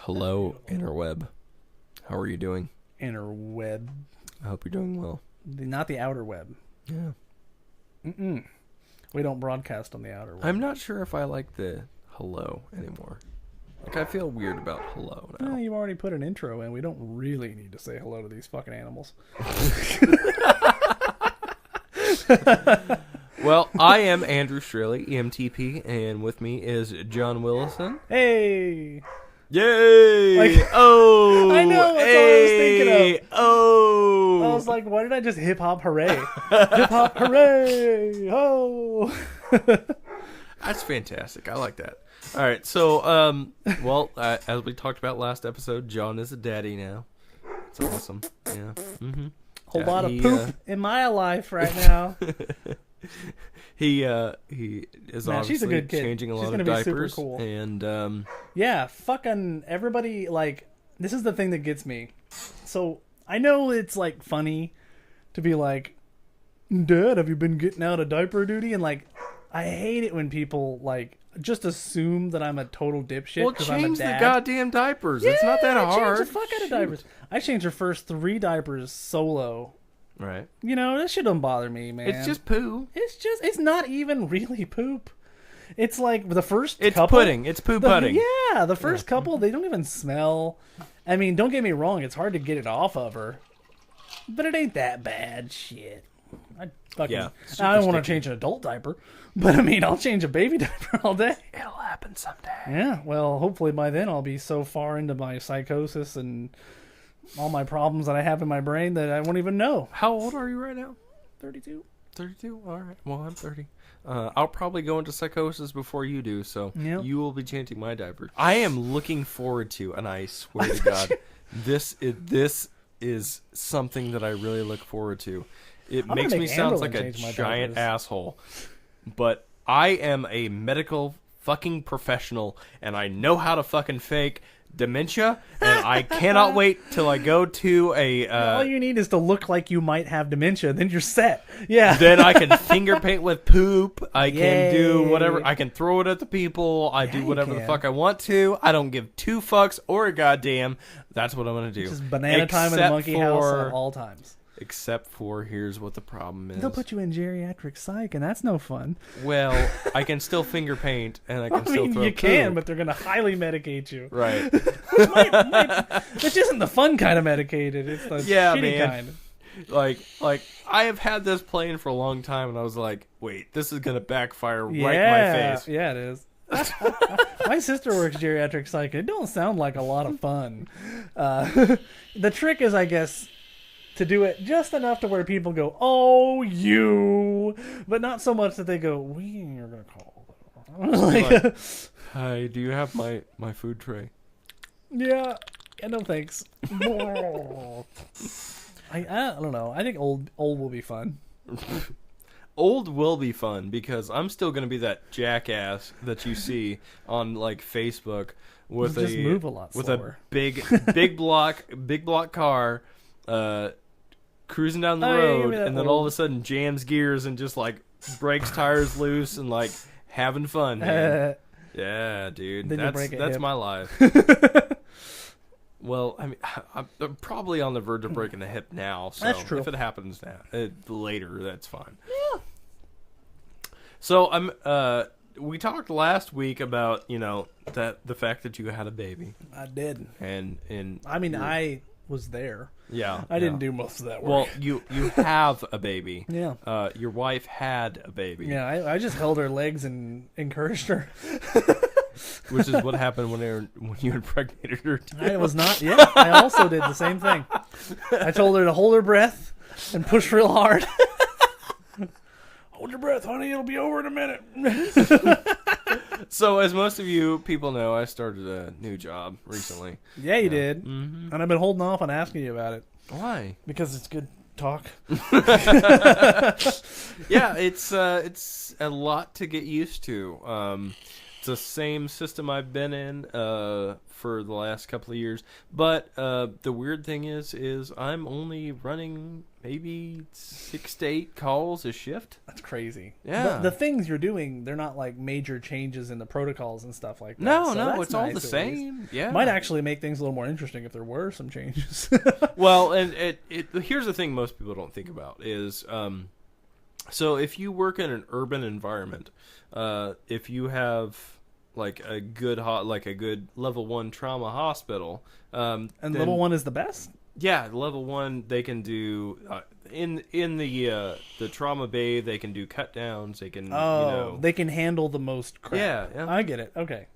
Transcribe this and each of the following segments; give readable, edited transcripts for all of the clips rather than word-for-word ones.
Hello, interweb. How are you doing? Interweb. I hope you're doing well. Not the outer web. Yeah. We don't broadcast on the outer web. I'm not sure if I like the hello anymore. Like, I feel weird about hello now. Well, you've already put an intro in. We don't really need to say hello to these fucking animals. Well, I am Andrew Straley, EMTP, and with me is John Willison. Hey! Yay! Like, oh! I know, that's hey, what I was thinking of. Oh! I was like, why did I just hip-hop hooray? Hip-hop hooray! Oh! That's fantastic. I like that. All right, so, as we talked about last episode, John is a daddy now. It's awesome. Yeah. Mm-hmm. Whole lot of poop in my life right now. He is obviously she's a good kid. changing a She's lot gonna of be diapers. super cool. And, yeah, fucking everybody, like, this is the thing that gets me. So, I know it's, like, funny to be like, Dad, have you been getting out of diaper duty? And, like, I hate it when people, like, just assume that I'm a total dipshit because I'm a change dad. the goddamn diapers. It's not that hard. Change the fuck out of diapers. I changed her first 3 diapers solo. Right. You know, that shit don't bother me, man. It's just poo. It's not even really poop. It's like the first It's couple. pudding. It's poo pudding. Yeah, the first couple, they don't even smell. I mean, don't get me wrong, it's hard to get it off of her. But it ain't that bad. Shit. I don't want to change an adult diaper. But, I mean, I'll change a baby diaper all day. It'll happen someday. Yeah, well, hopefully by then I'll be so far into my psychosis and all my problems that I have in my brain that I won't even know. How old are you right now? 32. 32? All right. Well, I'm 30. I'll probably go into psychosis before you do, so you will be changing my diaper. I am looking forward to, and I swear to God, this is something that I really look forward to. It makes me sound like a giant asshole, but I am a medical fucking professional, and I know how to fucking fake dementia, and I cannot wait till I go to a... all you need is to look like you might have dementia, then you're set. Yeah. Then I can finger paint with poop. I can do whatever. I can throw it at the people. I do whatever the fuck I want to. I don't give 2 fucks or a goddamn. That's what I'm going to do. Just banana time in the monkey house at all times. Except for, here's what the problem is. They'll put you in geriatric psych, and that's no fun. Well, I can still finger paint, and I can still throw you poop. can, but they're going to highly medicate you. Right. Which isn't the fun kind of medicated. It's the shitty kind. Like I have had this playing for a long time, and I was like, wait, this is going to backfire right in my face. Yeah, it is. My sister works geriatric psych. It don't sound like a lot of fun. The trick is, I guess, to do it just enough to where people go, oh, you, but not so much that they go, we are going to call. Like, hi, do you have my food tray? Yeah, no thanks. I don't know. I think old will be fun. Old will be fun because I'm still going to be that jackass that you see on like Facebook with just move a lot slower. big block car cruising down the road, and then all of a sudden jams gears and just like breaks tires loose and like having fun. Man. Yeah, dude. That's my life. Well, I mean, I'm probably on the verge of breaking a hip now. So that's true. If it happens now, later, that's fine. Yeah. So we talked last week about the fact that you had a baby. I did. And I mean, I was there. Yeah. I didn't do most of that work. Well, you have a baby. Yeah. Your wife had a baby. Yeah, I just held her legs and encouraged her. Which is what happened when you impregnated her. I was not. Yeah, I also did the same thing. I told her to hold her breath and push real hard. Hold your breath, honey. It'll be over in a minute. So, as most of you people know, I started a new job recently. Yeah, you did. Mm-hmm. And I've been holding off on asking you about it. Why? Because it's good talk. Yeah, it's a lot to get used to. the same system I've been in for the last couple of years. But the weird thing is I'm only running maybe 6 to 8 calls a shift. That's crazy. Yeah. But the things you're doing, they're not like major changes in the protocols and stuff like that. No, it's all the same. Yeah. Might actually make things a little more interesting if there were some changes. Well, and here's the thing most people don't think about is so if you work in an urban environment, if you have like a good level 1 trauma hospital, and level 1 is the best. Yeah, level 1 they can do in the trauma bay. They can do cut downs. They can they can handle the most crap. Yeah, I get it. Okay,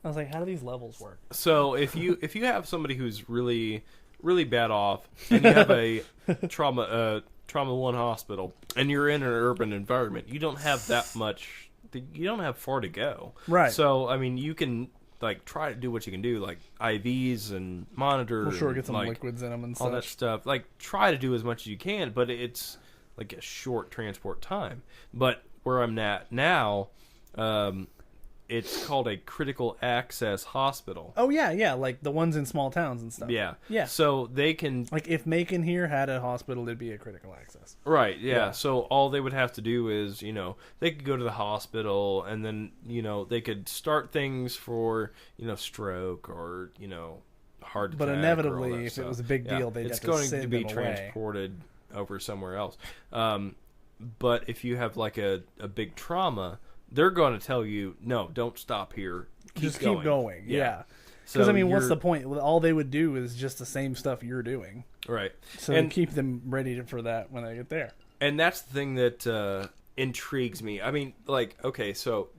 I was like, how do these levels work? So if you have somebody who's really really bad off, and you have a trauma 1 hospital, and you're in an urban environment, you don't have that much. You don't have far to go. Right. So I mean, you can like try to do what you can do, like IVs and monitor. Well, sure, get some like, liquids in them and all that stuff. Like try to do as much as you can, but it's like a short transport time. But where I'm at now, it's called a critical access hospital. Oh yeah, like the ones in small towns and stuff. Yeah. Yeah. So they can, like if Macon here had a hospital, it'd be a critical access. Right, yeah. So all they would have to do is, they could go to the hospital, and then, they could start things for, stroke or, heart attack. But inevitably, or all that if stuff. it was a big deal, they'd it's have to going send to be them away. transported over somewhere else. But if you have like a big trauma, they're going to tell you, no, don't stop here. Keep going. Yeah. Because, So what's the point? All they would do is just the same stuff you're doing. Right. So and keep them ready for that when they get there. And that's the thing that intrigues me. I mean, like, okay, so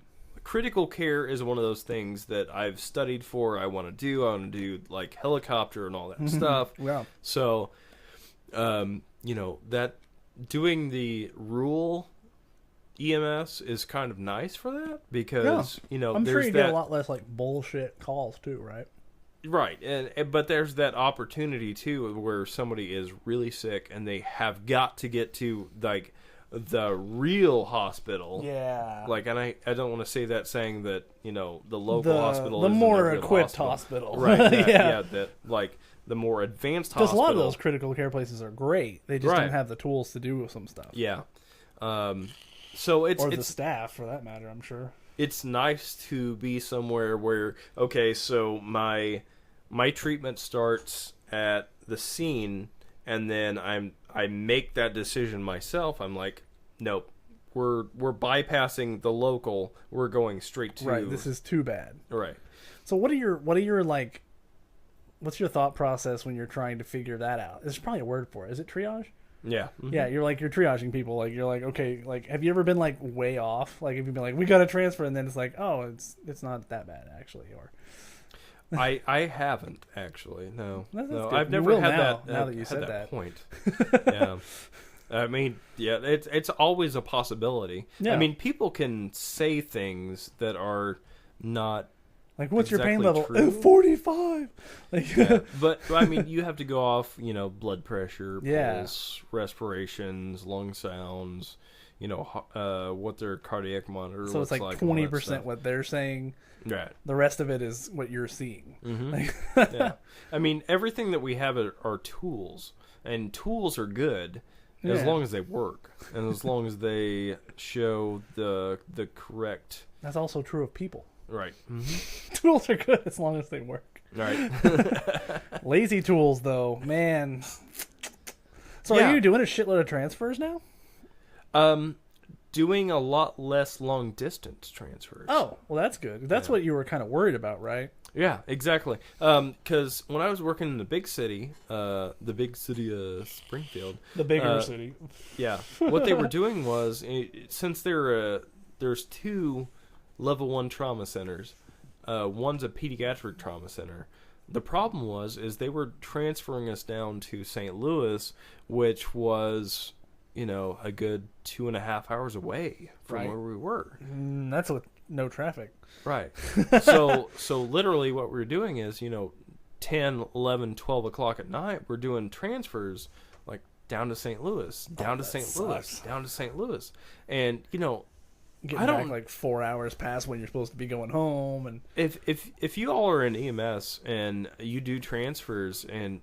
critical care is one of those things that I've studied for. I want to do, like, helicopter and all that stuff. Yeah. So, that doing the rural EMS is kind of nice for that because, I'm there's sure you get a lot less, like, bullshit calls, too, right? Right, but there's that opportunity too where somebody is really sick and they have got to get to like the real hospital. Yeah. Like, and I don't want to say that saying that the local hospital, the isn't more a real equipped hospital. Right? Yeah. That like the more advanced because hospital. a lot of those critical care places are great. They just don't have the tools to do some stuff. Yeah. So it's the staff for that matter. I'm sure. It's nice to be somewhere where, okay, so my treatment starts at the scene, and then I make that decision myself. I'm like, nope, we're bypassing the local. We're going straight to right. This is too bad. Right. So what are your like? What's your thought process when you're trying to figure that out? There's probably a word for it. Is it triage? Yeah. Mm-hmm. Yeah, you're triaging people. Like, you're like, okay, like, have you ever been like way off? Like, have you been like, we got to transfer, and then it's like, oh, it's not that bad actually, or I haven't actually. No, no, I've never had that. Now that you said that point. Yeah. I mean, yeah, it's always a possibility. Yeah. I mean, people can say things that are not. Like, what's your pain level? 45. Like, yeah. But I mean, you have to go off, blood pressure, pulse, respirations, lung sounds, what their cardiac monitor looks like. So it's like 20% what they're saying. Right. The rest of it is what you're seeing. Mm-hmm. Yeah. I mean, everything that we have are tools, and tools are good as long as they work and as long as they show the correct. That's also true of people. Right. Mm-hmm. Tools are good as long as they work. Right. Lazy tools, though, man. So are you doing a shitload of transfers now? Doing a lot less long distance transfers. Oh, well, that's good. That's what you were kind of worried about, right? Yeah, exactly. Because when I was working in the big city of Springfield, the bigger city. Yeah, what they were doing was since there's 2 level 1 trauma centers. One's a pediatric trauma center. The problem is they were transferring us down to St. Louis, which was, a good 2.5 hours away from where we were. That's with no traffic. Right. So literally what we're doing is, 10, 11, 12 o'clock at night, we're doing transfers like down to St. Louis, down to St. Louis, down to St. Louis. And, getting back like 4 hours past when you're supposed to be going home. And if you all are in EMS and you do transfers, and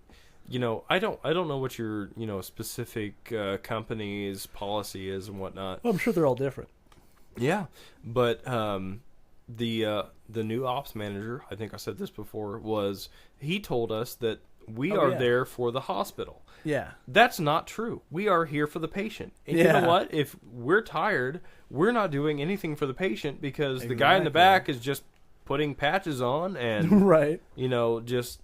I don't know what your specific company's policy is and whatnot. Well, I'm sure they're all different. Yeah, but the new ops manager, I think I said this before, he told us that we are there for the hospital. Yeah. That's not true. We are here for the patient. And you know what? If we're tired, we're not doing anything for the patient because the guy in the back is just putting patches on and, right. Just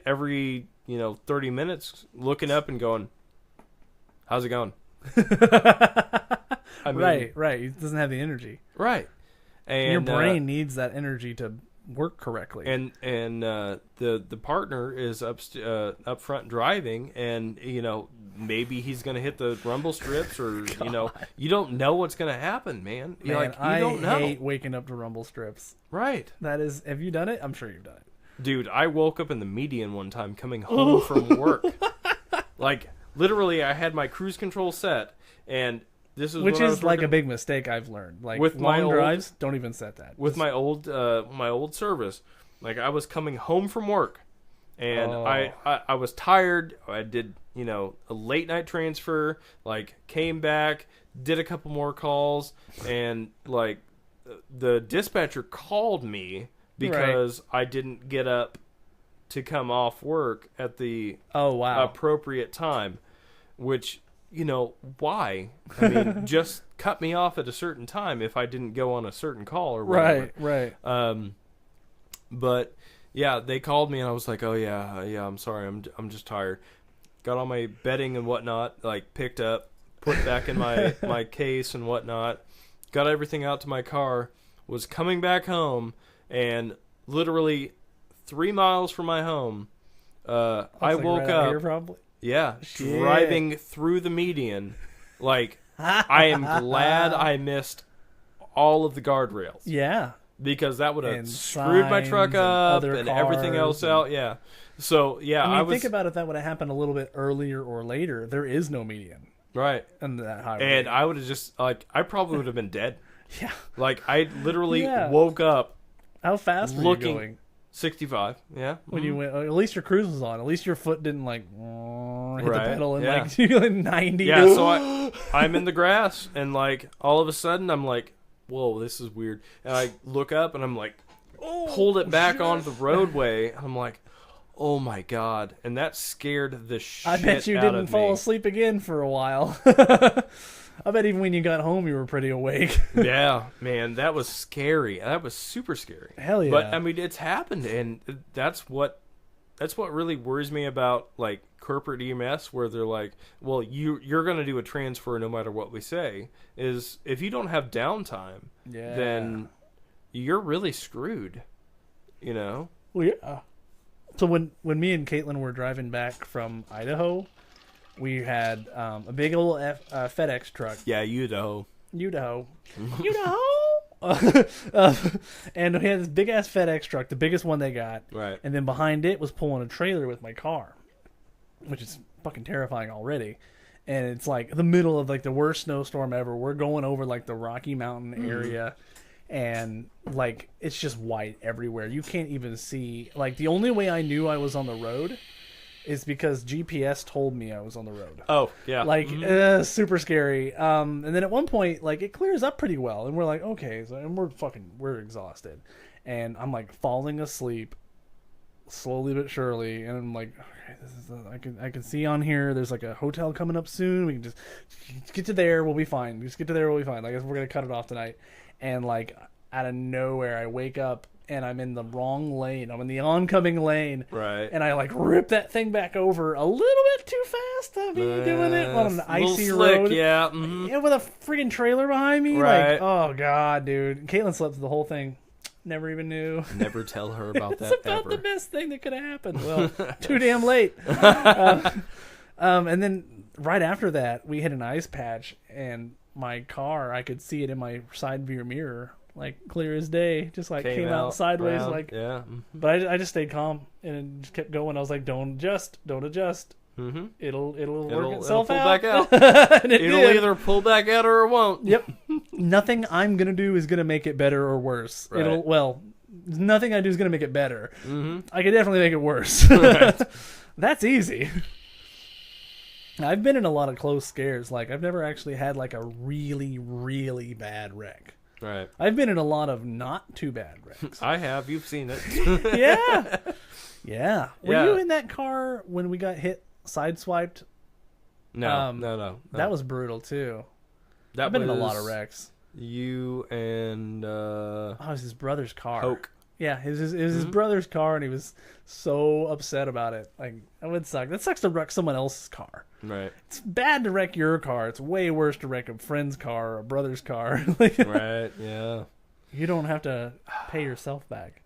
every, 30 minutes looking up and going, how's it going? Right. He doesn't have the energy. Right. And your brain needs that energy to work correctly. And the partner is up front driving, and maybe he's going to hit the rumble strips, or you don't know what's going to happen, man. You don't know. I hate waking up to rumble strips. Right. That is. Have you done it? I'm sure you've done it. Dude, I woke up in the median one time coming home from work. Like literally, I had my cruise control set, and this is which is like a big mistake I've learned. Like with long drives, don't even set that. With my old service, like I was coming home from work, and I was tired. I did a late night transfer. Like came back, did a couple more calls, and like the dispatcher called me because I didn't get up to come off work at the appropriate time, which. Why? I mean, just cut me off at a certain time if I didn't go on a certain call or whatever. Right. But yeah, they called me and I was like, oh yeah, I'm sorry, I'm just tired. Got all my bedding and whatnot, like picked up, put back in my case and whatnot. Got everything out to my car. Was coming back home, and literally 3 miles from my home, I woke up. Here, probably. Yeah, driving through the median. Like, I am glad I missed all of the guardrails. Yeah. Because that would have screwed my truck up and everything else out. Yeah. So, yeah. I mean, think about if that would have happened a little bit earlier or later. There is no median. Right. And that highway. And I would have just, like, I probably would have been dead. Yeah. Like, I literally woke up. How fast were you going? 65, yeah. When you went, at least your cruise was on. At least your foot didn't hit the pedal and like 90. Yeah, so I'm in the grass, and like all of a sudden I'm like, whoa, this is weird. And I look up and I'm like, pulled it back onto the roadway. And I'm like, oh my god. And that scared the shit out of me. I bet you didn't fall asleep again for a while. I bet even when you got home, you were pretty awake. Yeah, man, that was scary. That was super scary. Hell yeah! But I mean, it's happened, and that's what really worries me about like corporate EMS, where they're like, "Well, you're going to do a transfer no matter what we say." Is if you don't have downtime, then you're really screwed. Well, yeah. So when me and Caitlin were driving back from Idaho. We had a big old FedEx truck. Yeah, Idaho. And we had this big ass FedEx truck, the biggest one they got. Right. And then behind it was pulling a trailer with my car, which is fucking terrifying already. And it's like the middle of like the worst snowstorm ever. We're going over like the Rocky Mountain area. And like it's just white everywhere. You can't even see. Like the only way I knew I was on the road is because GPS told me I was on the road. Oh, yeah. Like, super scary. And then at one point, like, it clears up pretty well. And we're like, okay. So, and we're exhausted. And I'm, like, falling asleep slowly but surely. And I'm like, okay, this is I can see on here, there's, like, a hotel coming up soon. We can just get to there. We'll be fine. Just get to there. We'll be fine. I guess we're going to cut it off tonight. And, like, out of nowhere, I wake up. And I'm in the wrong lane. I'm in the oncoming lane. Right. And I, like, rip that thing back over a little bit too fast to be doing it on an icy road. Yeah. Yeah, with a freaking trailer behind me. Right. Like, oh, God, dude. Caitlin slept through the whole thing. Never even knew. Never tell her about that It's about ever. the best thing that could have happened. Well, too damn late. And then right after that, we hit an ice patch. And my car, I could see it in my side view mirror. Like clear as day, just like came out sideways, round, like yeah. Mm-hmm. But I just stayed calm and just kept going. I was like, don't adjust. Mm-hmm. It'll work itself pull out. back out. It'll either pull back out or it won't. Yep. nothing I'm gonna do is gonna make it better or worse. Right. Nothing I do is gonna make it better. Mm-hmm. I could definitely make it worse. Right. That's easy. I've been in a lot of close scares. Like, I've never actually had like a really, really bad wreck. Right. I've been in a lot of not too bad wrecks. I have. You've seen it. Yeah. Yeah. Were Yeah. you in that car when we got hit, sideswiped? No. That was brutal too. That I've been in a lot was of wrecks. You and Oh, it was his brother's car. Hoke. Yeah, it was his brother's car, and he was so upset about it. Like, that would suck. That sucks to wreck someone else's car. Right. It's bad to wreck your car. It's way worse to wreck a friend's car or a brother's car. Like, Right. Yeah. you don't have to pay yourself back.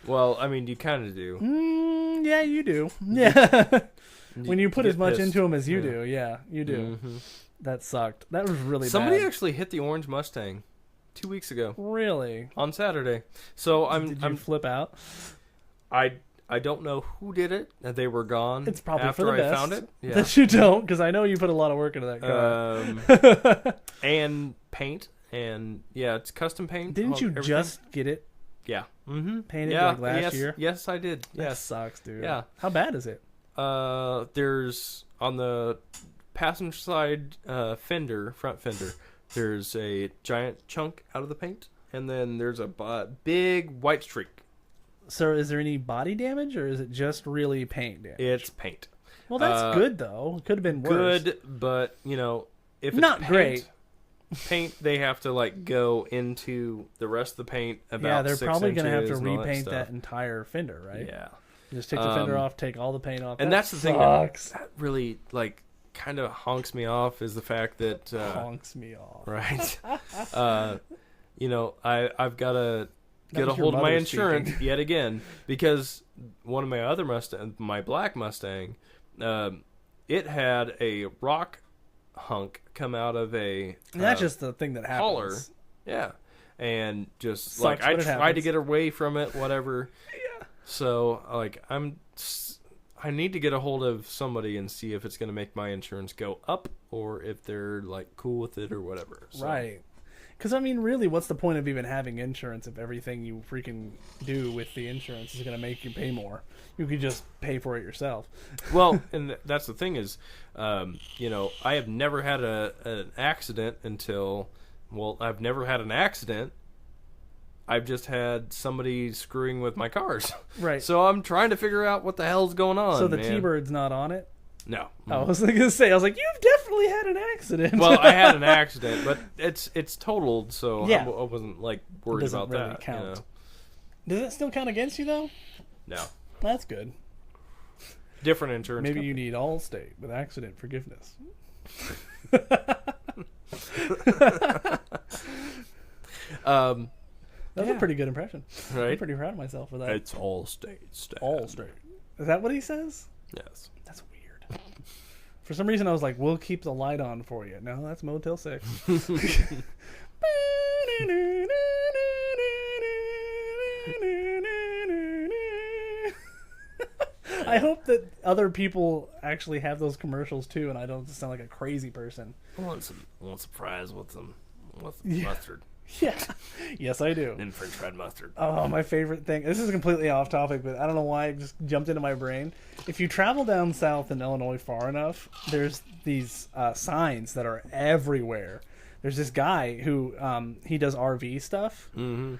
Well, I mean, you kind of do. Yeah, you do. Yeah. When you put get as much pissed. into them as you Yeah. do, yeah, you do. Mhm. That sucked. That was really Somebody bad. actually hit the orange Mustang 2 weeks ago Really? on Saturday. So Did you flip out? I don't know who did it. They were gone. It's probably after for the I best found it. Yeah. that you don't, because I know you put a lot of work into that car. And paint, and yeah, it's custom paint. Didn't you everything. just get it Yeah. Mm-hmm. painted Yeah. like last yes, year? Yes, I did. That Yes. sucks, dude. Yeah. How bad is it? There's on the passenger side front fender, there's a giant chunk out of the paint, and then there's a big white streak. So is there any body damage, or is it just really paint damage? It's paint. Well, that's good, though. It could have been worse. Good, but if it's Not paint, great. Paint, they have to like go into the rest of the paint about Yeah, they're 6 probably going to have to inches and all repaint stuff. that entire fender, right? Yeah, You just take the fender off, take all the paint off. and That that's the thing sucks. that really like kind of honks me off is the fact that Honks me off. right, I've got to get a was your hold of my mother insurance speaking. yet again because one of my other my black Mustang, it had a rock hunk come out of a And that's just the thing that happens. collar. Yeah. And just Sucks like I when it tried to happens. get away from it, whatever. Yeah. So like I need to get a hold of somebody and see if it's going to make my insurance go up or if they're like cool with it or whatever. So, Right. Because, I mean, really, what's the point of even having insurance if everything you freaking do with the insurance is going to make you pay more? You could just pay for it yourself. Well, and that's the thing is, I have never had an accident until, I've never had an accident. I've just had somebody screwing with my cars. Right. So I'm trying to figure out what the hell's going on. So the man. T-Bird's not on it? No. I was going to say, you've definitely had an accident. Well, I had an accident, but it's totaled, so Yeah. I wasn't like worried doesn't about really that. count. Does it still count against you, though? No. That's good. Different insurance. Maybe company. you need Allstate with accident forgiveness. That's a pretty good impression. Right? I'm pretty proud of myself for that. It's Allstate. Allstate. Is that what he says? Yes. That's weird. For some reason, I was like, "We'll keep the light on for you." No, that's Motel 6. I hope that other people actually have those commercials too, and I don't sound like a crazy person. I want some fries with some Yeah. mustard Yeah. Yes, I do. and French fried mustard. Oh, my favorite thing. This is completely off topic, but I don't know why it just jumped into my brain. If you travel down south in Illinois far enough, there's these signs that are everywhere. There's this guy who he does RV stuff, and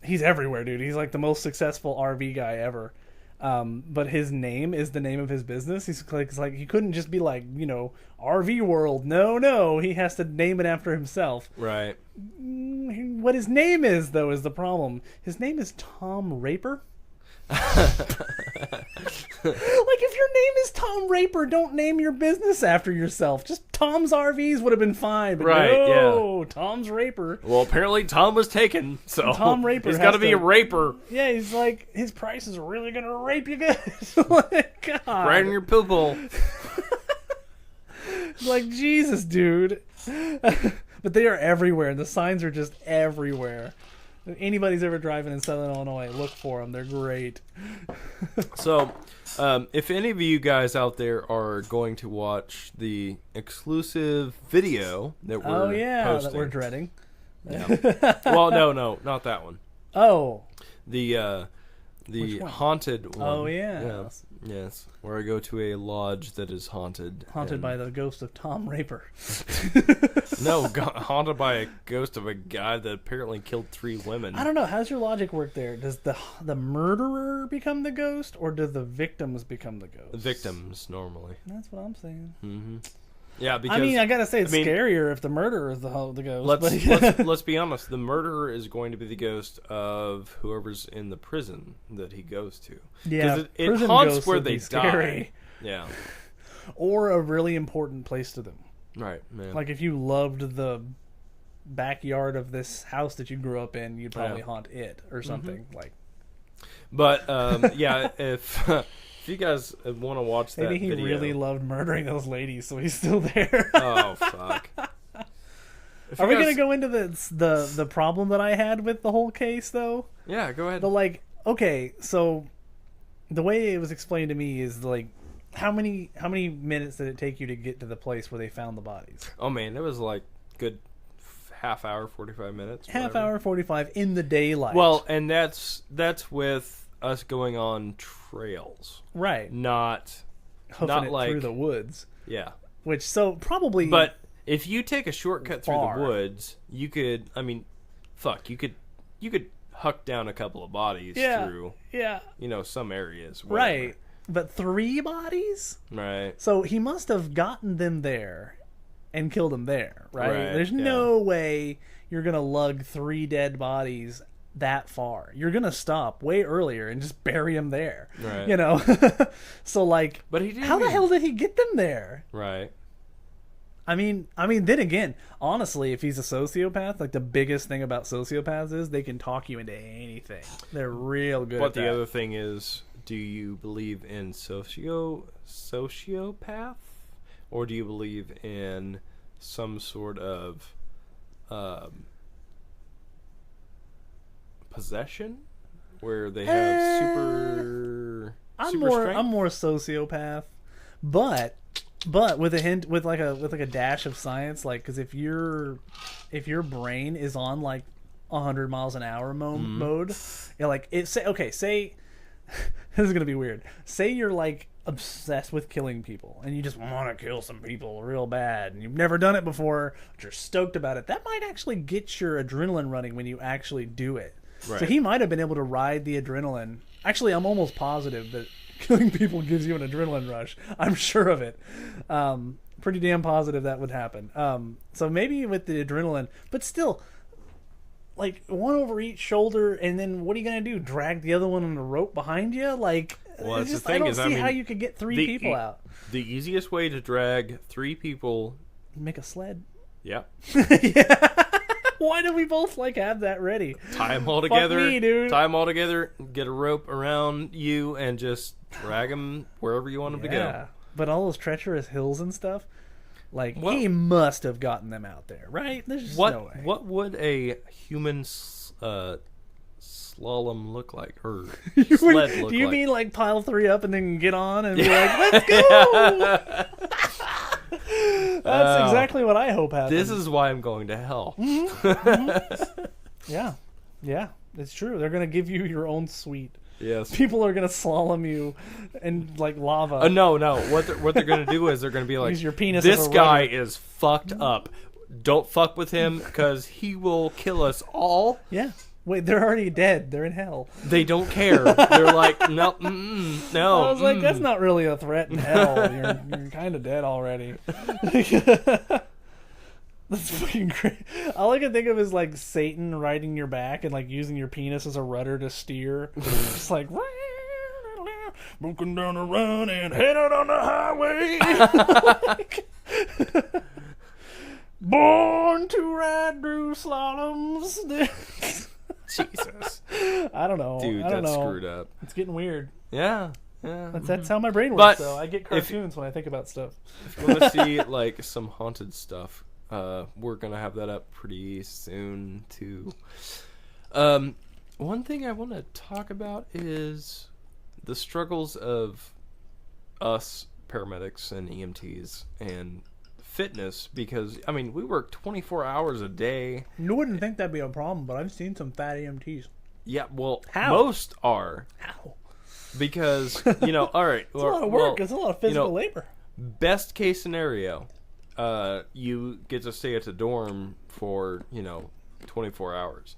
he's everywhere, dude. He's like the most successful RV guy ever. But his name is the name of his business. He's like he couldn't just be like, RV World. No, he has to name it after himself. Right. What his name is, though, is the problem. His name is Tom Raper. Like, if your name is Tom Raper, don't name your business after yourself. Just Tom's RVs would have been fine. But Right, no, Tom's Raper. Well, apparently Tom was taken, so Tom Raper he's has got to be to- a raper. Yeah, he's like, his price is really going to rape you good. Like, God. Right in your poop hole. Like, Jesus, dude. But they are everywhere. The signs are just everywhere. If anybody's ever driving in Southern Illinois, look for them. They're great. So, if any of you guys out there are going to watch the exclusive video that we're posting, that we're dreading. Yeah. Well, no, not that one. Oh, the haunted one. Oh yeah. Yes, where I go to a lodge that is haunted. Haunted by the ghost of Tom Raper. No, haunted by a ghost of a guy that apparently killed 3 women. I don't know. How's your logic work there? Does the murderer become the ghost, or do the victims become the ghost? The victims, normally. That's what I'm saying. Mm-hmm. Yeah, because I gotta say it's scarier if the murderer is the ghost. Let's be honest. The murderer is going to be the ghost of whoever's in the prison that he goes to. Yeah, it haunts where they die. Yeah, or a really important place to them. Right, man. Like if you loved the backyard of this house that you grew up in, you'd probably haunt it or something like. But yeah, if you guys want to watch that video. Maybe he really loved murdering those ladies, so he's still there. Oh, fuck. Are we going to go into the problem that I had with the whole case, though? Yeah, go ahead. Okay, so the way it was explained to me is, like, how many minutes did it take you to get to the place where they found the bodies? Oh, man, it was, like, good half hour, 45 minutes. Half hour, 45 in the daylight. Well, and that's with us going on trails, right? Not like through the woods. Yeah. Which probably. But if you take a shortcut through the woods, you could. I mean, fuck, you could huck down a couple of bodies through. Yeah. Some areas. Whatever. Right. But 3 bodies. Right. So he must have gotten them there, and killed them there. Right. There's no way you're gonna lug 3 dead bodies that far. You're gonna stop way earlier and just bury him there. Right. So like, but he didn't. How the hell did he get them there? Right. I mean, then again, honestly, if he's a sociopath, like the biggest thing about sociopaths is they can talk you into anything. They're real good. But the other thing is, do you believe in sociopath, or do you believe in some sort of possession where they have super strength? I'm more sociopath, but with a hint, with like a dash of science, like, because if your brain is on like 100 miles an hour mode, like say this is gonna be weird. Say you're like obsessed with killing people and you just want to kill some people real bad and you've never done it before, but you're stoked about it. That might actually get your adrenaline running when you actually do it. Right. So he might have been able to ride the adrenaline. Actually, I'm almost positive that killing people gives you an adrenaline rush. I'm sure of it. Pretty damn positive that would happen. So maybe with the adrenaline, but still, like, one over each shoulder, and then what are you going to do? Drag the other one on the rope behind you? Like, well, that's just, the thing I don't see how you could get 3 people out. The easiest way to drag 3 people... Make a sled. Yeah. Yeah. Why do we both have that ready? Tie them all together. Fuck me, dude. Tie them all together. Get a rope around you and just drag them wherever you want them to go. But all those treacherous hills and stuff, he must have gotten them out there, right? There's just no way. What would a human slalom look like, or sled look like? Do you mean pile 3 up and then get on and be like, let's go? That's exactly what I hope happens. This is why I'm going to hell. Mm-hmm. Mm-hmm. Yeah, it's true. They're going to give you your own suite. Yes. People are going to slalom you in lava. No. What they're going to do is they're going to be like, use your penis this guy is fucked up. Don't fuck with him because he will kill us all. Yeah. Wait, they're already dead. They're in hell. They don't care. They're like, no, no. I was like, that's not really a threat in hell. You're kind of dead already. That's fucking great. All I can think of is Satan riding your back and using your penis as a rudder to steer. Just looking down the run and headed on the highway. Born to ride through slaloms. Jesus. I don't know. Dude, that's screwed up. It's getting weird. Yeah. That's how my brain works, though. I get cartoons when I think about stuff. If you want to see some haunted stuff, we're gonna have that up pretty soon too. One thing I want to talk about is the struggles of us paramedics and EMTs and fitness, because I mean we work 24 hours a day. You wouldn't think that'd be a problem, but I've seen some fat EMTs. Yeah, well, How? most are. How? Because, all right. It's a lot of work. It's a lot of physical labor. Best case scenario, you get to stay at the dorm for, 24 hours.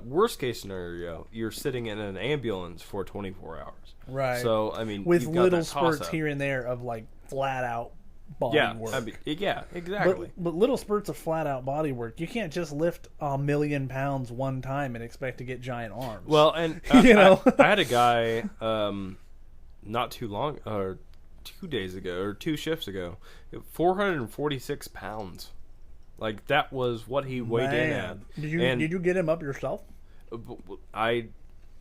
Worst case scenario, you're sitting in an ambulance for 24 hours. Right. So, I mean, with you've got little that spurts toss-up. here and there of like flat out body work. Yeah, exactly. But little spurts of flat out body work. You can't just lift 1,000,000 pounds one time and expect to get giant arms. Well, and I had a guy not too long, or 2 days ago, or 2 shifts ago, 446 pounds. Like, that was what he weighed in at. Did you get him up yourself?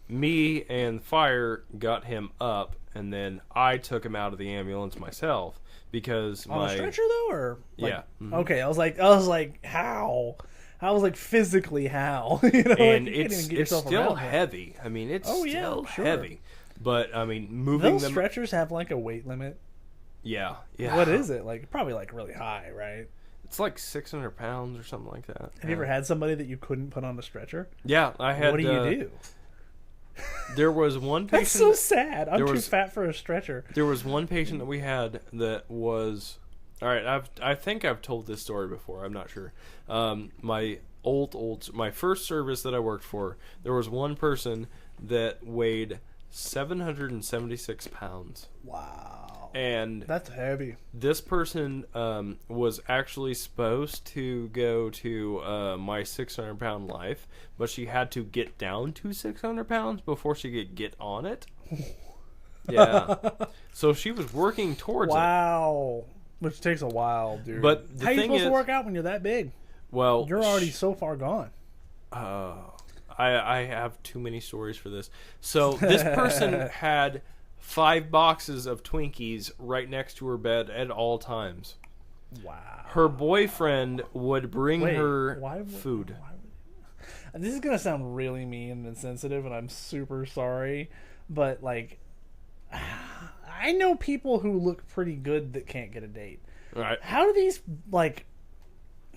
Me and Fire got him up, and then I took him out of the ambulance myself because on a stretcher though, or yeah. Mm-hmm. Okay, I was like, how? I was like, physically how? And it's still heavy. I mean, it's still heavy. But I mean, moving those stretchers have like a weight limit. Yeah. What is it like? Probably like really high, right? It's like 600 pounds or something like that. Have you ever had somebody that you couldn't put on a stretcher? Yeah, I had. What do you do? There was one patient. That's so sad. I'm too fat for a stretcher. There was one patient that we had that was. All right, I think I've told this story before. I'm not sure. My my first service that I worked for, there was one person that weighed 776 pounds. Wow. And that's heavy. This person was actually supposed to go to my 600-pound life, but she had to get down to 600 pounds before she could get on it. Yeah. So she was working towards it. Wow. Which takes a while, dude. But how are you supposed to work out when you're that big? Well, you're already so far gone. I have too many stories for this. So this person had 5 boxes of Twinkies right next to her bed at all times. Wow. Her boyfriend would bring her food. This is going to sound really mean and insensitive, and I'm super sorry. But, like, I know people who look pretty good that can't get a date. Right. How do these, like,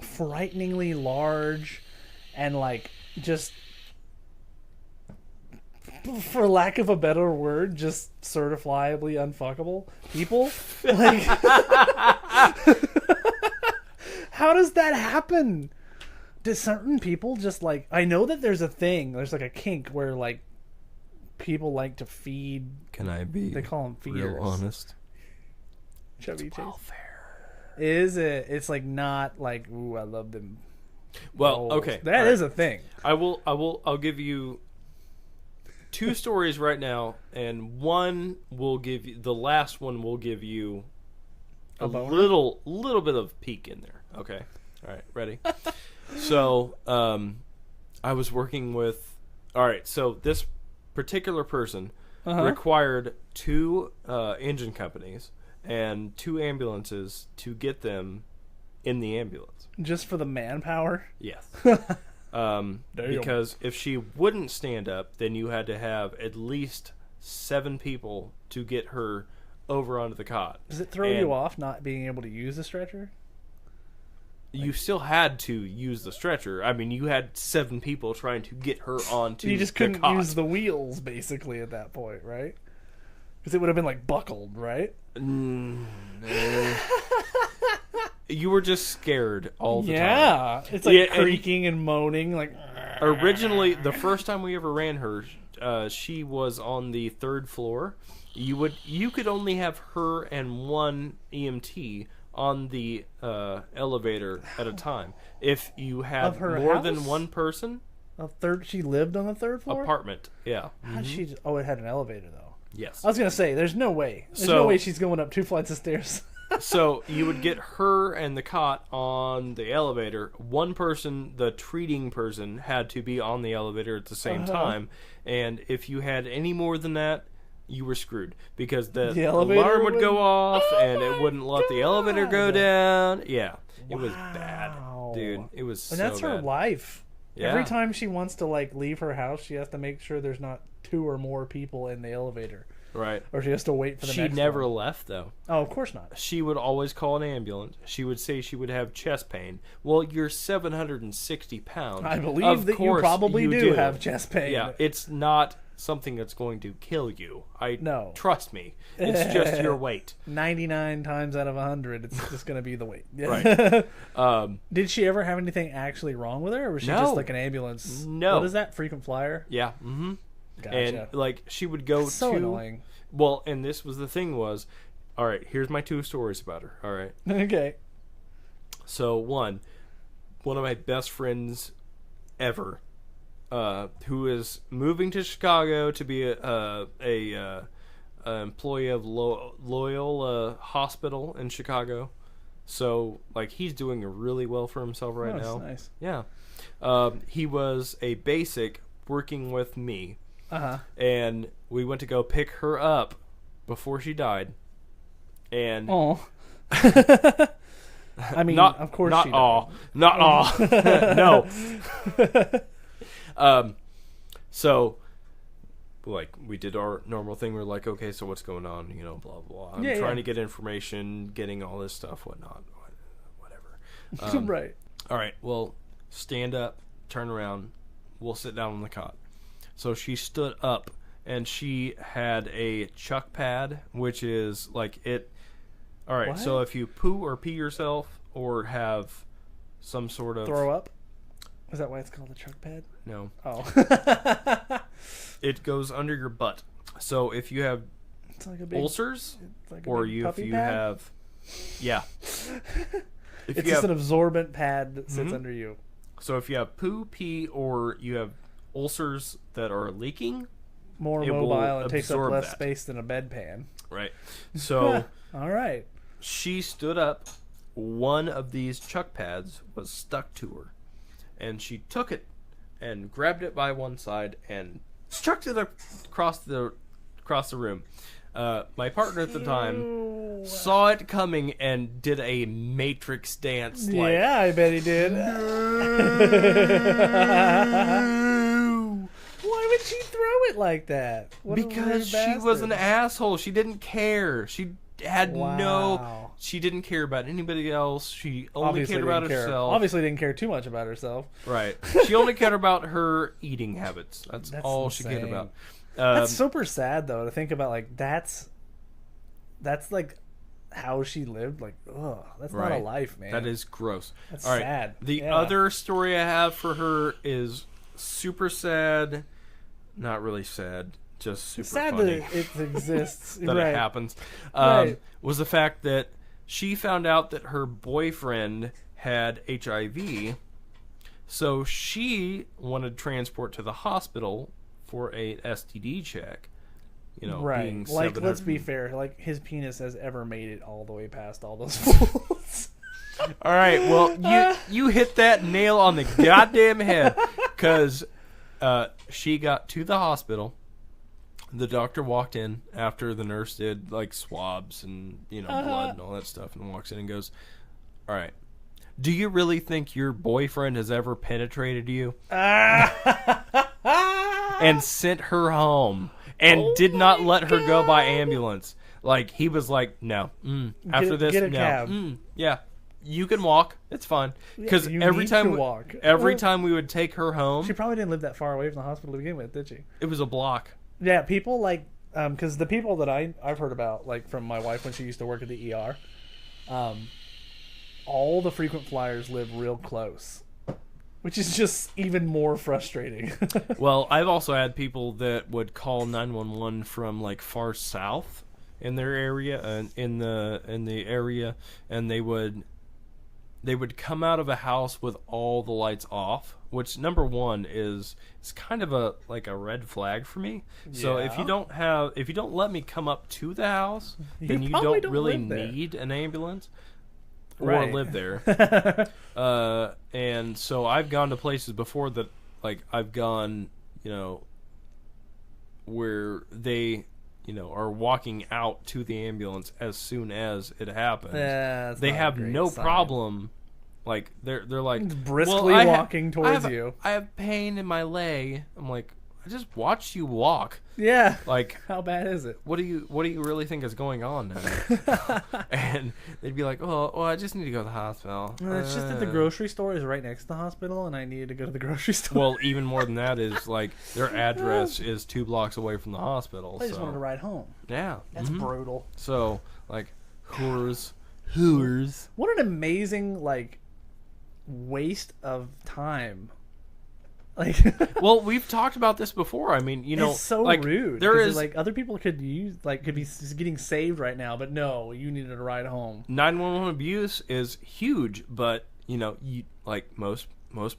frighteningly large and, like, just... for lack of a better word, just certifiably unfuckable people? Like, how does that happen? Do certain people just like... I know that there's a thing, there's like a kink where like people like to feed... Can I be they call them feeders. real honest? Chubby It's welfare. Is it? It's like not like, ooh, I love them. Well, okay. That is a thing. I'll give you 2 stories right now, and one will give you, the last one will give you a little bit of peek in there. Okay. All right. Ready? So, I was working with, all right. So this particular person required 2 engine companies and 2 ambulances to get them in the ambulance. Just for the manpower? Yes. Because if she wouldn't stand up, then you had to have at least 7 people to get her over onto the cot. Does it throw you off not being able to use the stretcher? You still had to use the stretcher. I mean, you had 7 people trying to get her onto the cot. You just couldn't use the wheels, basically, at that point, right? Because it would have been, like, buckled, right? You were just scared all the time. Yeah. It's like creaking and moaning. Like, originally, the first time we ever ran her, she was on the 3rd floor. You could only have her and 1 EMT on the elevator at a time. If you had more than 1 person... She lived on the 3rd floor? Apartment, yeah. How'd she... Oh, it had an elevator, though. Yes. I was going to say, there's no way. There's no way she's going up 2 flights of stairs. So you would get her and the cot on the elevator. 1 person, the treating person, had to be on the elevator at the same time. And if you had any more than that, you were screwed. Because the alarm would go off and it wouldn't let the elevator go down. Yeah. It was bad. Dude, it was so bad. And that's her life. Yeah. Every time she wants to like leave her house, she has to make sure there's not 2 or more people in the elevator. Right. Or she has to wait for the next She never one. left, though. Oh, of course not. She would always call an ambulance. She would say she would have chest pain. Well, you're 760 pounds. I believe that you probably do have chest pain. Yeah, it's not something that's going to kill you. No. Trust me. It's just your weight. 99 times out of 100, it's just going to be the weight. Right. Did she ever have anything actually wrong with her, or was she just like an ambulance? No. What is that? Frequent flyer? Yeah. Mm-hmm. Gotcha. And like she would go That's so annoying. Well, and this was the thing was, all right, here's my 2 stories about her. All right. Okay. So one of my best friends ever, who is moving to Chicago to be a employee of Loyola Hospital in Chicago. So like he's doing really well for himself right now. Nice. Yeah. He was a basic working with me. Uh-huh. And we went to go pick her up before she died. And oh. I mean, of course not she all. Not all. No. So like we did our normal thing. We're like, okay, so what's going on? You know, blah blah. I'm trying to get information, getting all this stuff, whatnot, whatever. Right. All right. Well, stand up, turn around. We'll sit down on the cot. So she stood up, and she had a chuck pad, which is like it. All right. What? So if you poo or pee yourself, or have some sort of throw up. Is that why it's called a chuck pad? No. Oh. It goes under your butt. So if you have like a big, ulcers, like a or big if puppy you pad? have, yeah. It's just an absorbent pad that sits under you. So if you have poo, pee, or you have ulcers that are leaking, more mobile and takes up less space than a bedpan. Right. So all right. She stood up. One of these chuck pads was stuck to her, and she took it and grabbed it by one side and chucked it across the room. My partner at the time saw it coming and did a Matrix dance. Like, yeah, I bet he did. Why would she throw it like that? Because she was an asshole. She didn't care. She had she didn't care about anybody else. She only cared about herself. Obviously didn't care too much about herself. Right. She only cared about her eating habits. That's all insane. She cared about. That's super sad though to think about. Like that's like how she lived. Like, ugh, that's not a life, man. That is gross. That's all right. sad. The other story I have for her is super sad. Not really sad. Just super sad funny. that it exists. That right. it happens. Right. Was the fact that she found out that her boyfriend had HIV, so she wanted transport to the hospital for a STD check. You know, right? being Like, let's be fair. Like, his penis has ever made it all the way past all those fools. All right. Well, you hit that nail on the goddamn head, because she got to the hospital. The doctor walked in after the nurse did like swabs and blood and all that stuff, and walks in and goes, "All right, do you really think your boyfriend has ever penetrated you?" And sent her home and did not let her go by ambulance. Like, he was like, "No, after this, get a no, cab. Yeah, you can walk. It's fine." Because every time we would take her home, she probably didn't live that far away from the hospital to begin with, did she? It was a block. Yeah, people like, because the people that I've heard about, like from my wife when she used to work at the ER, all the frequent flyers live real close, which is just even more frustrating. Well, I've also had people that would call 911 from like far south in their area, in the area, and they would come out of a house with all the lights off, which number one is kind of a red flag for me. Yeah. So if you don't let me come up to the house, then you don't really need an ambulance or live there. And so I've gone to places before that, like I've gone, where they are walking out to the ambulance as soon as it happens. Yeah, they have no problem Like they're like briskly walking towards you. I have pain in my leg. I'm like, I just watched you walk. Yeah. Like, how bad is it? What do you really think is going on now? And they'd be like, oh, well, I just need to go to the hospital. It's just that the grocery store is right next to the hospital, and I needed to go to the grocery store. Well, even more than that is like their address is 2 blocks away from the hospital. I just wanted to ride home. Yeah, that's brutal. So like, whores. What an amazing like waste of time. Like, well, we've talked about this before. I mean, it's so like, rude. There is like other people could be getting saved right now, but no, you needed to ride home. 911 abuse is huge, but you like most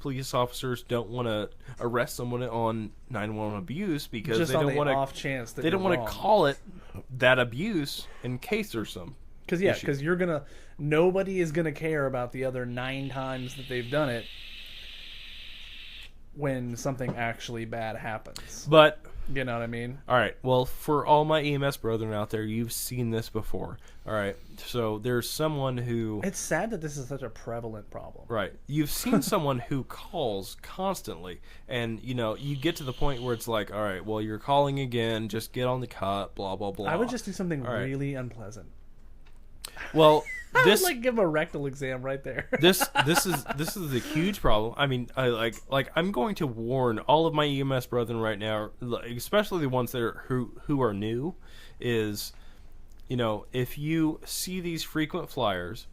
police officers don't want to arrest someone on 911 abuse because just they don't want to off chance that they don't want to call it that abuse in case there's some. Because nobody is gonna care about the other 9 times that they've done it when something actually bad happens. But you know what I mean? All right. Well, for all my EMS brethren out there, you've seen this before. All right. So there's someone who... It's sad that this is such a prevalent problem. Right. You've seen someone who calls constantly, and, you get to the point where it's like, all right, well, you're calling again, just get on the cut, blah, blah, blah. I would just do something really unpleasant. Well... I would like give him a rectal exam right there. This is a huge problem. I mean, I'm going to warn all of my EMS brethren right now, especially the ones that are who are new, is, if you see these frequent flyers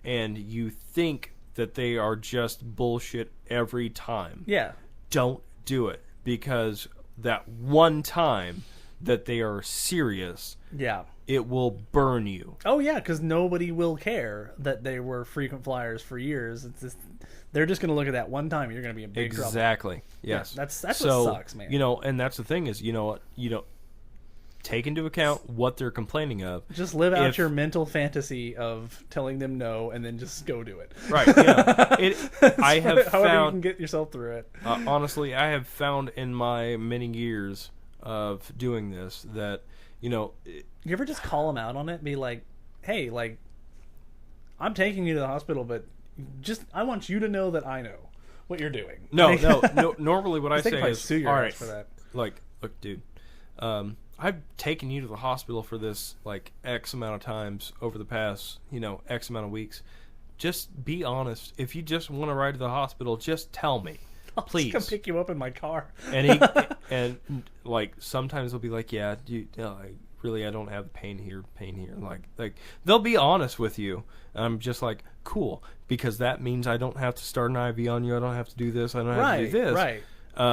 and you think that they are just bullshit every time, don't do it, because that one time that they are serious, it will burn you. Oh yeah, because nobody will care that they were frequent flyers for years. It's just, they're just going to look at that one time. You're going to be in big trouble. Exactly. Yes. Yeah, that's so, what sucks, man. And that's the thing is, take into account what they're complaining of. Just live out your mental fantasy of telling them no, and then just go do it. Right. Yeah. I have however found you can get yourself through it. Honestly, I have found in my many years of doing this that you ever just call them out on it, be like, hey, like, I'm taking you to the hospital, but just I want you to know that I know what you're doing. No. Normally what I say is, all right, for that. Like, look, dude, I've taken you to the hospital for this like X amount of times over the past X amount of weeks. Just be honest. If you just want to ride to the hospital, just tell me. Please. I'll just come pick you up in my car. And like sometimes they'll be like, yeah, I don't have pain here. Like they'll be honest with you. And I'm just like, cool, because that means I don't have to start an IV on you. I don't have to do this. I don't have to do this. Right.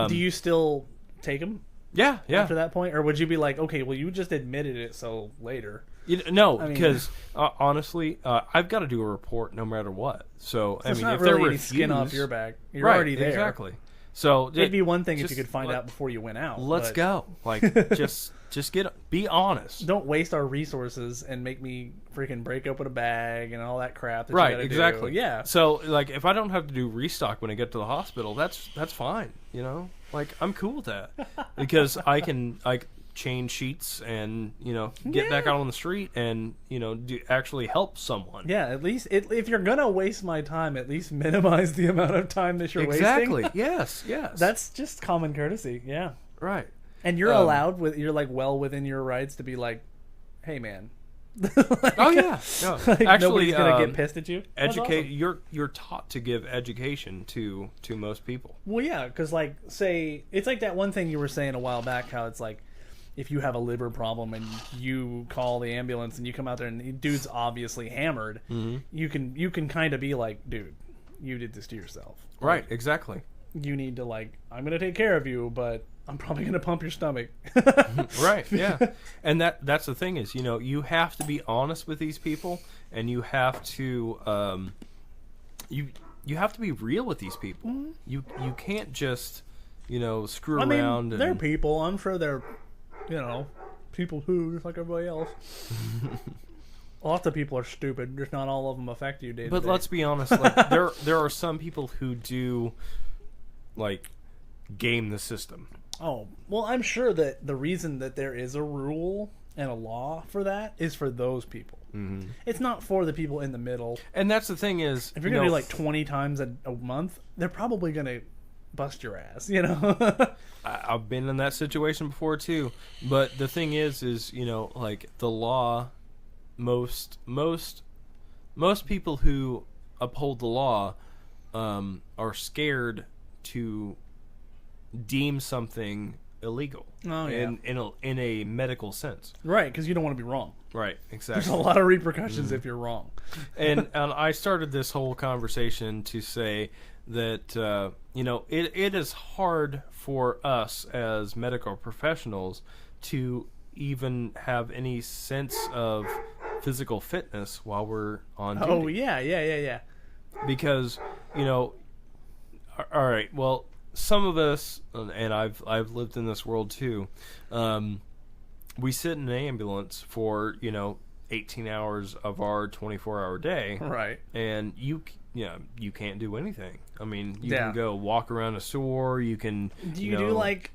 Do you still take them? Yeah. After that point, or would you be like, okay, well, you just admitted it, so later? Because honestly, I've got to do a report no matter what. So I mean, not if really they're any skin off your back, you're right, already there. Exactly. So it'd be one thing if you could find out before you went out. Let's go. Like, just be honest. Don't waste our resources and make me freaking break open a bag and all that crap. That right. You gotta exactly. Do. Yeah. So like, if I don't have to do restock when I get to the hospital, that's fine. Like I'm cool with that because I can change sheets and get back out on the street and actually help someone. Yeah, at least if you're gonna waste my time, at least minimize the amount of time that you're wasting. Exactly. Yes. That's just common courtesy. Yeah. Right. And you're allowed you're like well within your rights to be like, hey man. Oh yeah. No. Actually, nobody's gonna get pissed at you. Educate. Awesome. You're taught to give education to most people. Well, yeah, because like say it's like that one thing you were saying a while back, how it's like, if you have a liver problem and you call the ambulance and you come out there and the dude's obviously hammered, you can kind of be like, dude, you did this to yourself. Right, like, exactly. You need to I'm going to take care of you, but I'm probably going to pump your stomach. Right, yeah. And that's the thing is, you have to be honest with these people, and you have to you have to be real with these people. Mm-hmm. You can't just, screw around. They're people. I'm sure they're people who, just like everybody else. Lots of people are stupid. Just not all of them affect you day to day. But let's be honest. Like, there are some people who do, game the system. Oh, well, I'm sure that the reason that there is a rule and a law for that is for those people. Mm-hmm. It's not for the people in the middle. And that's the thing is, if you're gonna do like 20 times a month, they're probably gonna bust your ass. You know. I've been in that situation before too. But the thing is like the law, most people who uphold the law are scared to deem something illegal. Oh, yeah. In a medical sense. Right, because you don't want to be wrong. Right, exactly. There's a lot of repercussions if you're wrong. and I started this whole conversation to say that it is hard for us as medical professionals to even have any sense of physical fitness while we're on duty. Oh yeah. Because all right, well, some of us, and I've lived in this world too, we sit in an ambulance for 18 hours of our 24-hour day, right? And you can't do anything. I mean, you can go walk around a store. You can. Do you do like?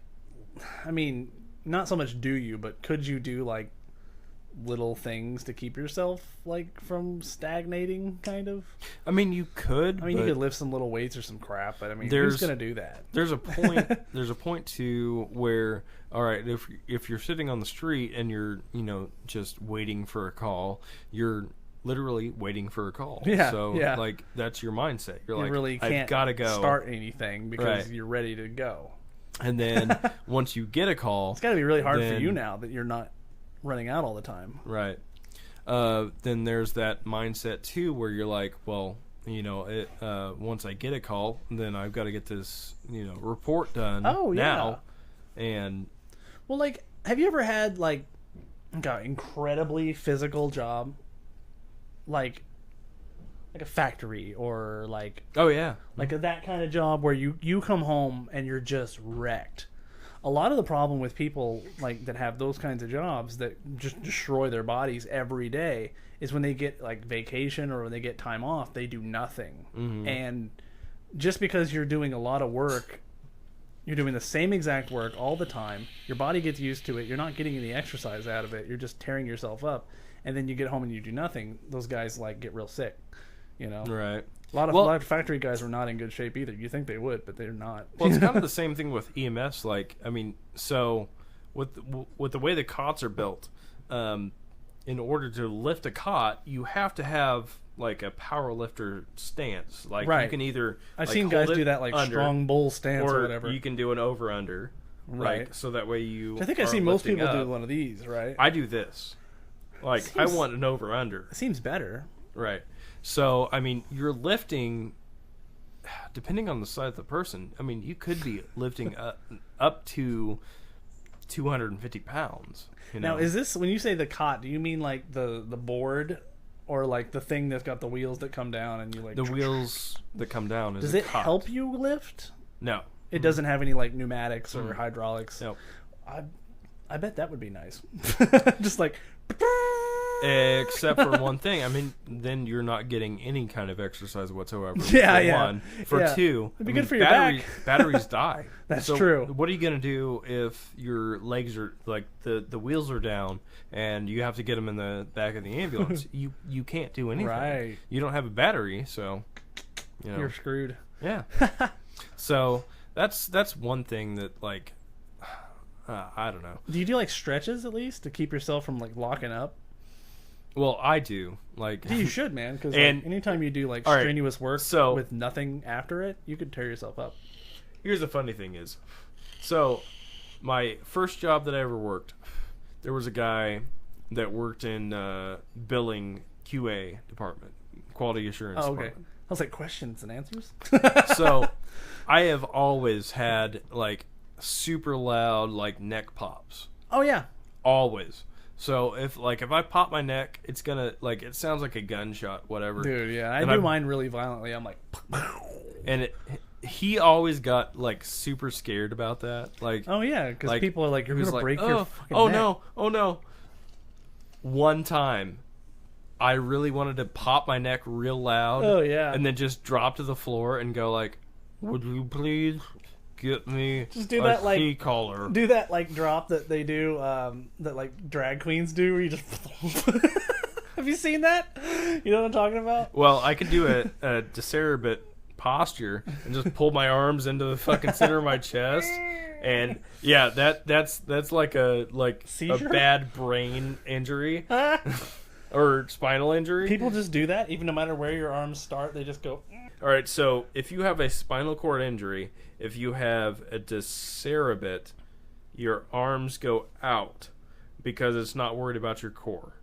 I mean, not so much do you, but could you do like little things to keep yourself like from stagnating, kind of? I mean, you could. I mean, you could lift some little weights or some crap, but I mean, who's gonna do that? There's a point. There's a point to where, all right, if you're sitting on the street and you're just waiting for a call, you're literally waiting for a call. Yeah. So yeah. like that's your mindset. You're you like, really can't I've gotta go start anything because right. you're ready to go. And then once you get a call, it's got to be really hard for you now that you're not running out all the time. Right. Then there's that mindset too where you're like, well, once I get a call, then I've got to get this, report done now. And well, like, have you ever had like an incredibly physical job, like a factory or like that kind of job where you come home and you're just wrecked? A lot of the problem with people like that have those kinds of jobs that just destroy their bodies every day is when they get like vacation or when they get time off, they do nothing. Mm-hmm. And just because you're doing a lot of work, you're doing the same exact work all the time, your body gets used to it, you're not getting any exercise out of it, you're just tearing yourself up, and then you get home and you do nothing. Those guys like get real sick, Right. A lot of factory guys are not in good shape either. You think they would, but they're not. Well, it's kind of the same thing with EMS. Like, I mean, so with the way the cots are built, in order to lift a cot, you have to have like a power lifter stance. Like, right. You can either I've seen guys do that like strong bull stance or whatever. You can do an over under, right? Like, so that way you. I think I see most people do one of these, right? I do this. Like, I want an over under. It seems better, right? So, I mean, you're lifting, depending on the size of the person, I mean, you could be lifting up to 250 pounds. Now, is this, when you say the cot, do you mean like the board or like the thing that's got the wheels that come down and you like... The wheels that come down is Does it help you lift? No. It doesn't have any like pneumatics or hydraulics? No. I bet that would be nice. Just like... Except for one thing. I mean, then you're not getting any kind of exercise whatsoever. Yeah. For two, it'd be good for your back. Batteries die. That's true. What are you going to do if your legs are, like, the wheels are down and you have to get them in the back of the ambulance? You can't do anything. Right. You don't have a battery, so, You're screwed. Yeah. So, that's one thing that, like, I don't know. Do you do, like, stretches at least to keep yourself from, like, locking up? Well, I do. Like, you should, man, because like, anytime you do like strenuous work with nothing after it, you could tear yourself up. Here's the funny thing is, so my first job that I ever worked, there was a guy that worked in billing QA department, quality assurance department. I was like, questions and answers. So I have always had like super loud like neck pops. Oh yeah, always. So if I pop my neck, it's gonna like it sounds like a gunshot, whatever. Dude, yeah, I do mine really violently. I'm like, and he always got like super scared about that. Like, oh yeah, because like, people are like, you're gonna break your fucking neck. No, oh no. One time, I really wanted to pop my neck real loud. Oh yeah, and then just drop to the floor and go like, "Would you please get me just do that, like, key collar?" Do that like drop that they do, that like drag queens do, where you just Have you seen that? You know what I'm talking about? Well, I could do a Deceribit posture and just pull my arms into the fucking center of my chest, and yeah, that's like a Seizure? bad brain injury or spinal injury. People just do that, even no matter where your arms start. They just go. All right, so if you have a spinal cord injury, if you have a Deceribit, your arms go out because it's not worried about your core.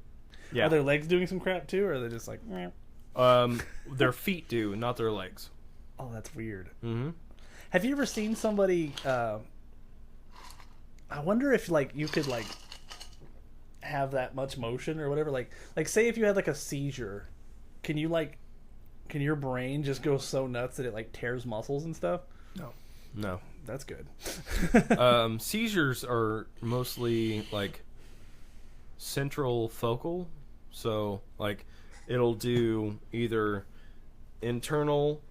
Yeah. Are their legs doing some crap too, or are they just like? Meh? Their feet do, not their legs. Oh, that's weird. Mm-hmm. Have you ever seen somebody? I wonder if like you could like have that much motion or whatever. Like say if you had like a seizure, can your brain just go so nuts that it like tears muscles and stuff? No. That's good. Seizures are mostly like central focal, so like it'll do either internal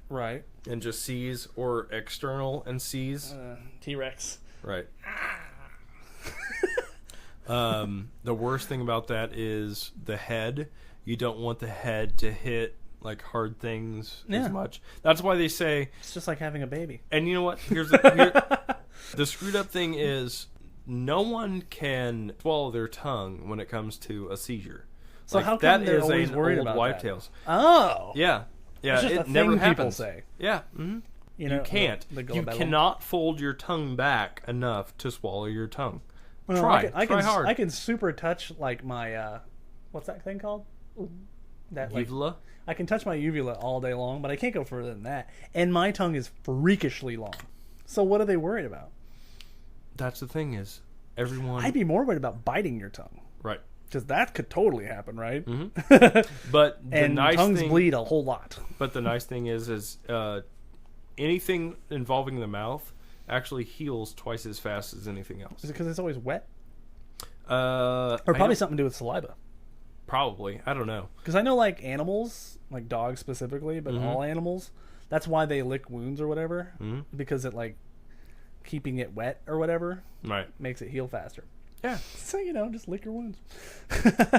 Right. and just seize or external and seize. T-Rex. Right. The worst thing about that is the head. You don't want the head to hit like hard things as much. That's why they say It's just like having a baby. And you know what? Here's the screwed up thing is no one can swallow their tongue when it comes to a seizure. So how come they're always worried about wives' that? tales. Oh. Yeah. Yeah, It's just it a thing never people happens. say. Yeah. Mm-hmm. You can't. You cannot fold your tongue back enough to swallow your tongue. Well, Try can, hard. I can super touch like my what's that thing called? That like, Uvula? I can touch my uvula all day long, but I can't go further than that. And my tongue is freakishly long. So what are they worried about? That's the thing is everyone. I'd be more worried about biting your tongue. Right. Because that could totally happen, right? Mm-hmm. But the and nice tongues thing, bleed a whole lot. But the nice thing is anything involving the mouth actually heals twice as fast as anything else. Is it because it's always wet? Or Or probably something to do with saliva. Probably. I don't know. Because I know like animals, like dogs specifically, but all animals, that's why they lick wounds or whatever. Mm-hmm. Because it like keeping it wet or whatever Right. makes it heal faster. Yeah. So, just lick your wounds.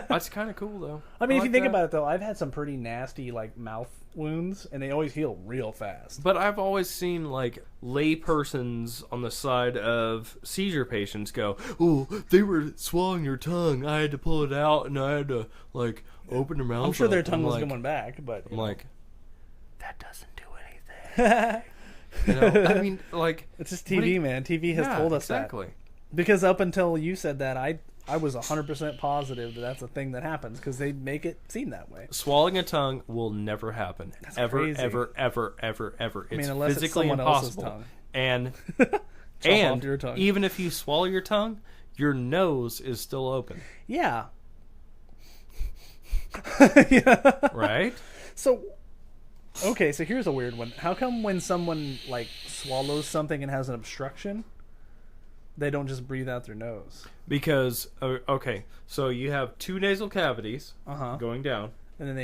That's kind of cool, though. I mean, if you think that. about it, though, I've had some pretty nasty, like, mouth wounds, and they always heal real fast. But I've always seen, like, laypersons on the side of seizure patients go, oh, they were swallowing your tongue. I had to pull it out, and I had to, like, open their mouth I'm sure their up." tongue was like, going back, but... I'm like, that doesn't do anything. I mean, like... It's just TV, man. TV has told us exactly. that. Because up until you said that, I was 100% positive that that's a thing that happens because they make it seem that way. Swallowing a tongue will never happen. That's ever, crazy. ever, ever, ever, ever. It's unless it's physically someone else's impossible. tongue. And off your tongue. even if you swallow your tongue, your nose is still open. Yeah. Yeah. Right? So, okay, so here's a weird one. How come when someone, like, swallows something and has an obstruction, they don't just breathe out their nose? Because, okay, so you have two nasal cavities going down. And then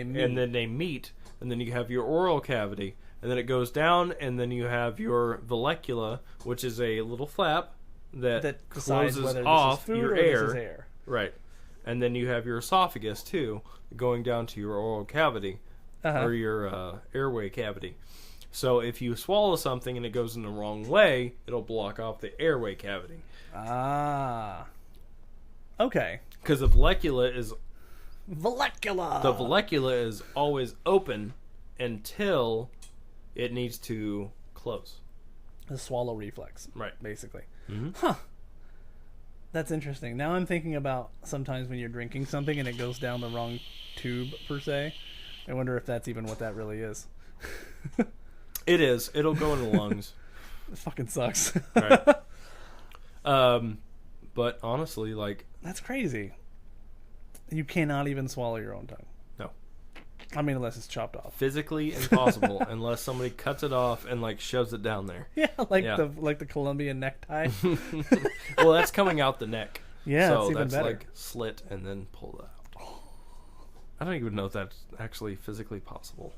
they meet. And then you have your oral cavity. And then it goes down, and then you have your vallecula, which is a little flap that closes off your air. Right. And then you have your esophagus, too, going down to your oral cavity, or your airway cavity. So if you swallow something and it goes in the wrong way, it'll block off the airway cavity. Ah. Okay. Because the vallecula is... Vallecula! The vallecula is always open until it needs to close. The swallow reflex. Right. Basically. Mm-hmm. Huh. That's interesting. Now I'm thinking about sometimes when you're drinking something and it goes down the wrong tube, per se. I wonder if that's even what that really is. It is. It'll go in the lungs. It fucking sucks. Right. But honestly, like... That's crazy. You cannot even swallow your own tongue. No. I mean, unless it's chopped off. Physically impossible unless somebody cuts it off and, like, shoves it down there. Yeah, the Colombian necktie. Well, that's coming out the neck. Yeah, so it's even that's better. like slit and then pull it out. I don't even know if that's actually physically possible.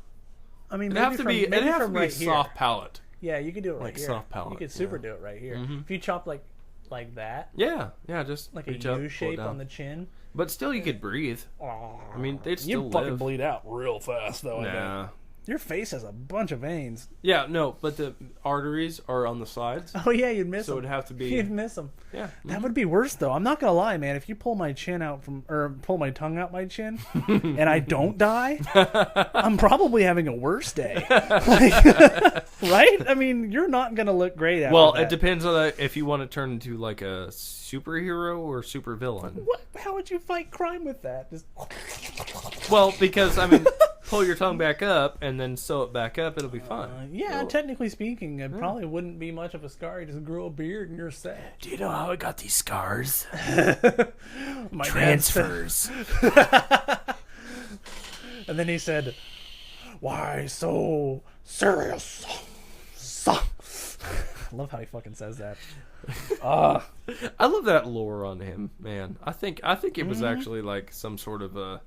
I mean, it'd have to be right a soft palate. Yeah, you could do it right like here. soft palate. You could super do it right here. Mm-hmm. If you chop like like that. Yeah, just like a reach up, U shape on the chin. But still, you could breathe. I mean, they'd still You fucking live. bleed out real fast, though. Nah. Your face has a bunch of veins. Yeah, no, but the arteries are on the sides. Oh yeah, you'd miss them. So it'd have to be. You'd miss them. Yeah, that would be worse though. I'm not gonna lie, man. If you pull my chin out pull my tongue out my chin, and I don't die, I'm probably having a worse day. Right? I mean, you're not gonna look great after that. It depends on if you want to turn into like a superhero or supervillain. What? How would you fight crime with that? Well, because I mean. Pull your tongue back up and then sew it back up. It'll be fine. Technically speaking, it probably wouldn't be much of a scar. You just grow a beard and you're set. Do you know how I got these scars? My Transfers. And then he said, "Why so serious?" I love how he fucking says that. I love that lore on him, man. I think it was actually like some sort of a.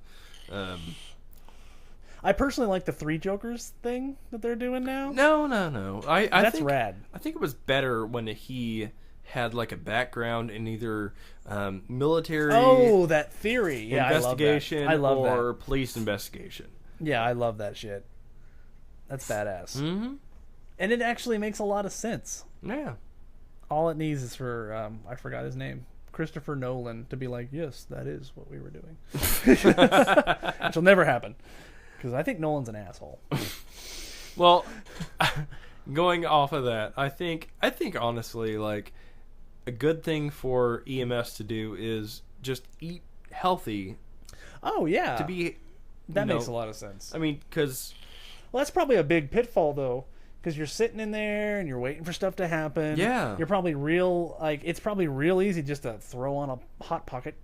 I personally like the Three Jokers thing that they're doing now. No. That's rad. I think it was better when he had like a background in either military. Oh, that theory. Yeah, investigation I love that. or police investigation. Yeah, I love that shit. That's badass. Mm-hmm. And it actually makes a lot of sense. Yeah. All it needs is for I forgot his name. Christopher Nolan to be like, yes, that is what we were doing. Which will never happen. Because I think Nolan's an asshole. Well, going off of that, I think honestly, like, a good thing for EMS to do is just eat healthy. Oh, yeah. To be... That makes a lot of sense. I mean, because... Well, that's probably a big pitfall, though. Because you're sitting in there and you're waiting for stuff to happen. Yeah. You're probably it's probably real easy just to throw on a Hot Pocket.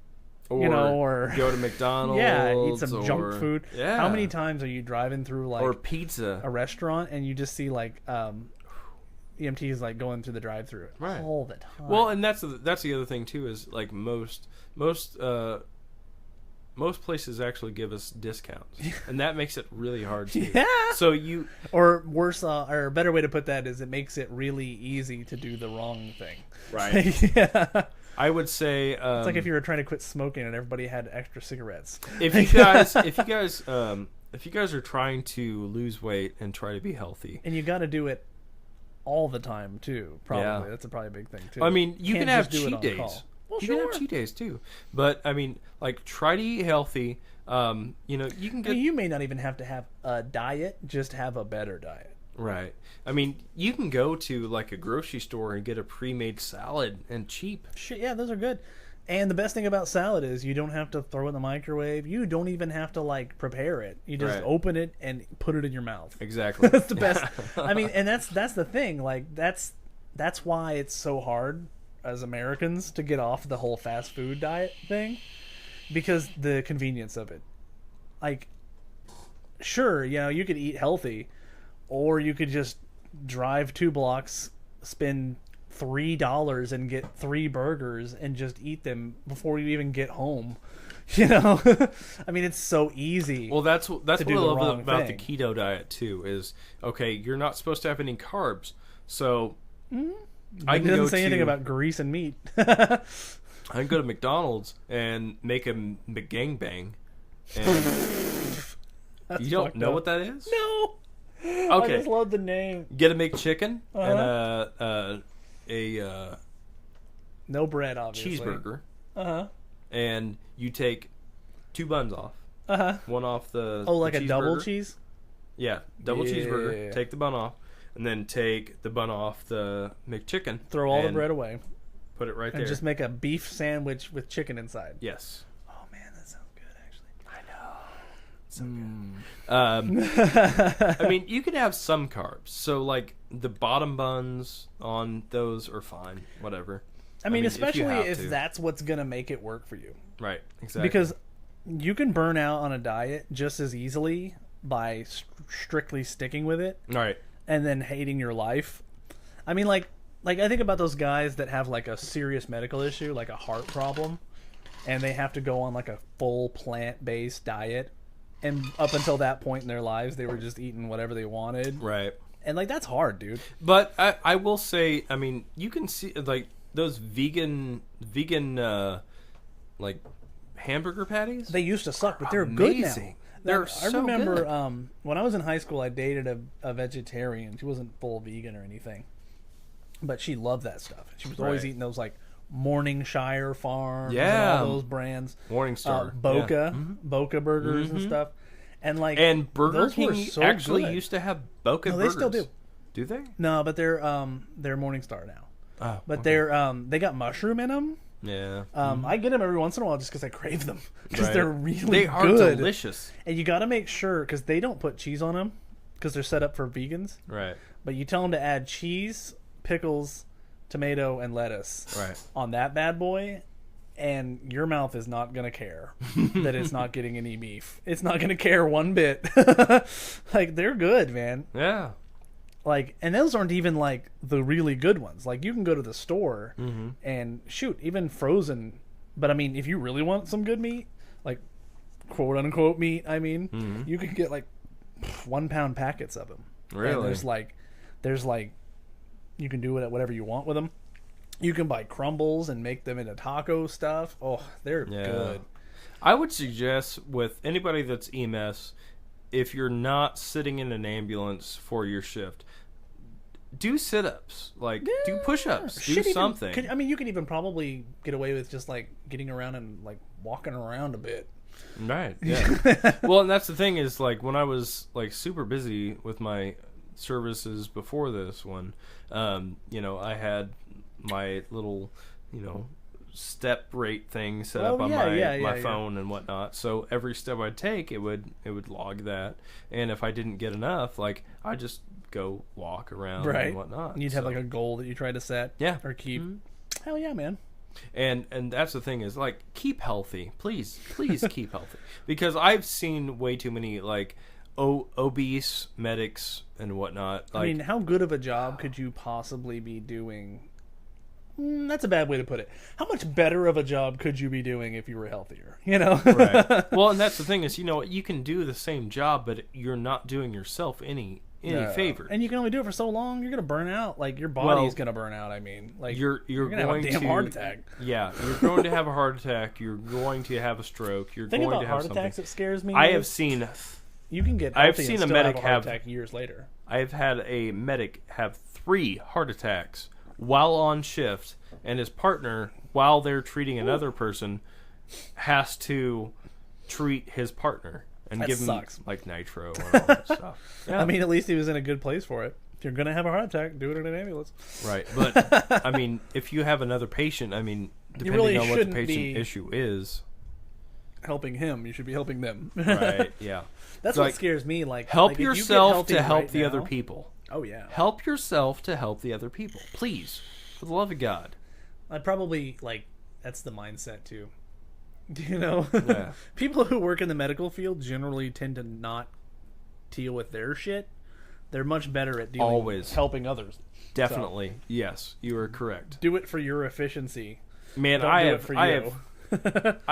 Or, or go to McDonald's. Yeah, eat some junk food. Yeah. How many times are you driving through like or pizza, a restaurant, and you just see like EMTs like going through the drive-through all the time? Well, and that's the other thing too is like most places actually give us discounts, and that makes it really hard too. Yeah. So or worse, or a better way to put that is it makes it really easy to do the wrong thing. Right. Yeah. I would say it's like if you were trying to quit smoking and everybody had extra cigarettes. If you guys are trying to lose weight and try to be healthy, and you got to do it all the time too. Probably that's probably a big thing too. I mean, you can have cheat days. Well, you sure. can have cheat days too, but I mean, like try to eat healthy. You can get. You may not even have to have a diet; just have a better diet. Right. I mean, you can go to like a grocery store and get a pre-made salad and cheap. Shit, yeah, those are good. And the best thing about salad is you don't have to throw it in the microwave. You don't even have to like prepare it. You just open it and put it in your mouth. Exactly. That's the best. I mean, and that's the thing. Like that's why it's so hard as Americans to get off the whole fast food diet thing, because the convenience of it. Like, sure, you could eat healthy. Or you could just drive 2 blocks, spend $3 and get 3 burgers and just eat them before you even get home. I mean, it's so easy. Well, that's what I love about the keto diet too. Is okay, you're not supposed to have any carbs, so I can doesn't say anything about grease and meat. I can go to McDonald's and make a McGangbang. And you don't know what that is? No. Okay. I just love the name. Get a McChicken and a no bread, obviously. Cheeseburger. And you take 2 buns off. One off the like the a double cheese. Yeah, double cheeseburger. Take the bun off, and then take the bun off the McChicken. Throw all the bread away. Put it right there. And just make a beef sandwich with chicken inside. Yes. So I mean, you can have some carbs. So, like, the bottom buns on those are fine. Whatever. I mean especially if that's what's going to make it work for you. Right. Exactly. Because you can burn out on a diet just as easily by strictly sticking with it. Right. And then hating your life. I mean, like I think about those guys that have, like, a serious medical issue, like a heart problem, and they have to go on, like, a full plant-based diet. And up until that point in their lives, they were just eating whatever they wanted. Right. And, like, that's hard, dude. But I will say, I mean, you can see, like, those vegan like hamburger patties. They used to suck, but they're good now. They're so I remember good. When I was in high school, I dated a vegetarian. She wasn't full vegan or anything, but she loved that stuff. She was always eating those like Morningshire Farms, and all those brands. Morningstar, Boca, Boca burgers and stuff, and like Burger King actually used to have Boca burgers. They still do. Do they? No, but they're Morningstar now. Oh, but they're they got mushroom in them. Yeah. I get them every once in a while just because I crave them because they're really are good. Delicious. And you got to make sure because they don't put cheese on them because they're set up for vegans. Right. But you tell them to add cheese, pickles, tomato, and lettuce on that bad boy, and your mouth is not gonna care that it's not getting any beef. It's not gonna care one bit. Like they're good, man. Yeah. Like, and those aren't even like the really good ones. Like you can go to the store and shoot, even frozen. But I mean, if you really want some good meat, like quote unquote meat, I mean, you can get like 1 pound packets of them. Really? And there's like, you can do whatever you want with them. You can buy crumbles and make them into taco stuff. Oh, they're good. I would suggest with anybody that's EMS, if you're not sitting in an ambulance for your shift, do sit-ups, like do push-ups, do something. You can even probably get away with just like getting around and like walking around a bit. Right. Yeah. Well, and that's the thing is like when I was like super busy with my services before this one, I had my little, step rate thing set up on my phone and whatnot. So every step I'd take, it would log that. And if I didn't get enough, like I just go walk around and whatnot. And you'd have like a goal that you try to set, or keep. Hell yeah, man. And that's the thing is like keep healthy, please keep healthy, because I've seen way too many like obese medics and whatnot. Like, I mean, how good of a job could you possibly be doing? That's a bad way to put it. How much better of a job could you be doing if you were healthier? Right. Well, and that's the thing is, you can do the same job, but you're not doing yourself any favor. And you can only do it for so long. You're gonna burn out. Like your body's gonna burn out. I mean, like you're gonna have a damn heart attack. Yeah, you're going to have a heart attack. You're going to have a stroke. You're going to have heart something. Attacks that scares me. I have seen. You can get. I've seen a medic have a heart attack years later. I've had a medic have 3 heart attacks while on shift, and his partner, while they're treating another person, has to treat his partner and give him like nitro and all that stuff. Yeah. I mean, at least he was in a good place for it. If you're gonna have a heart attack, do it in an ambulance. Right, but I mean, if you have another patient, I mean, depending on what the patient issue is, helping him, you should be helping them. Right? Yeah. That's what scares me. Like, help yourself to help the other people. Oh yeah. Help yourself to help the other people, please, for the love of God. I'd probably that's the mindset too. Yeah. People who work in the medical field generally tend to not deal with their shit. They're much better at helping others. Definitely, yes, you are correct. Do it for your efficiency. Man, I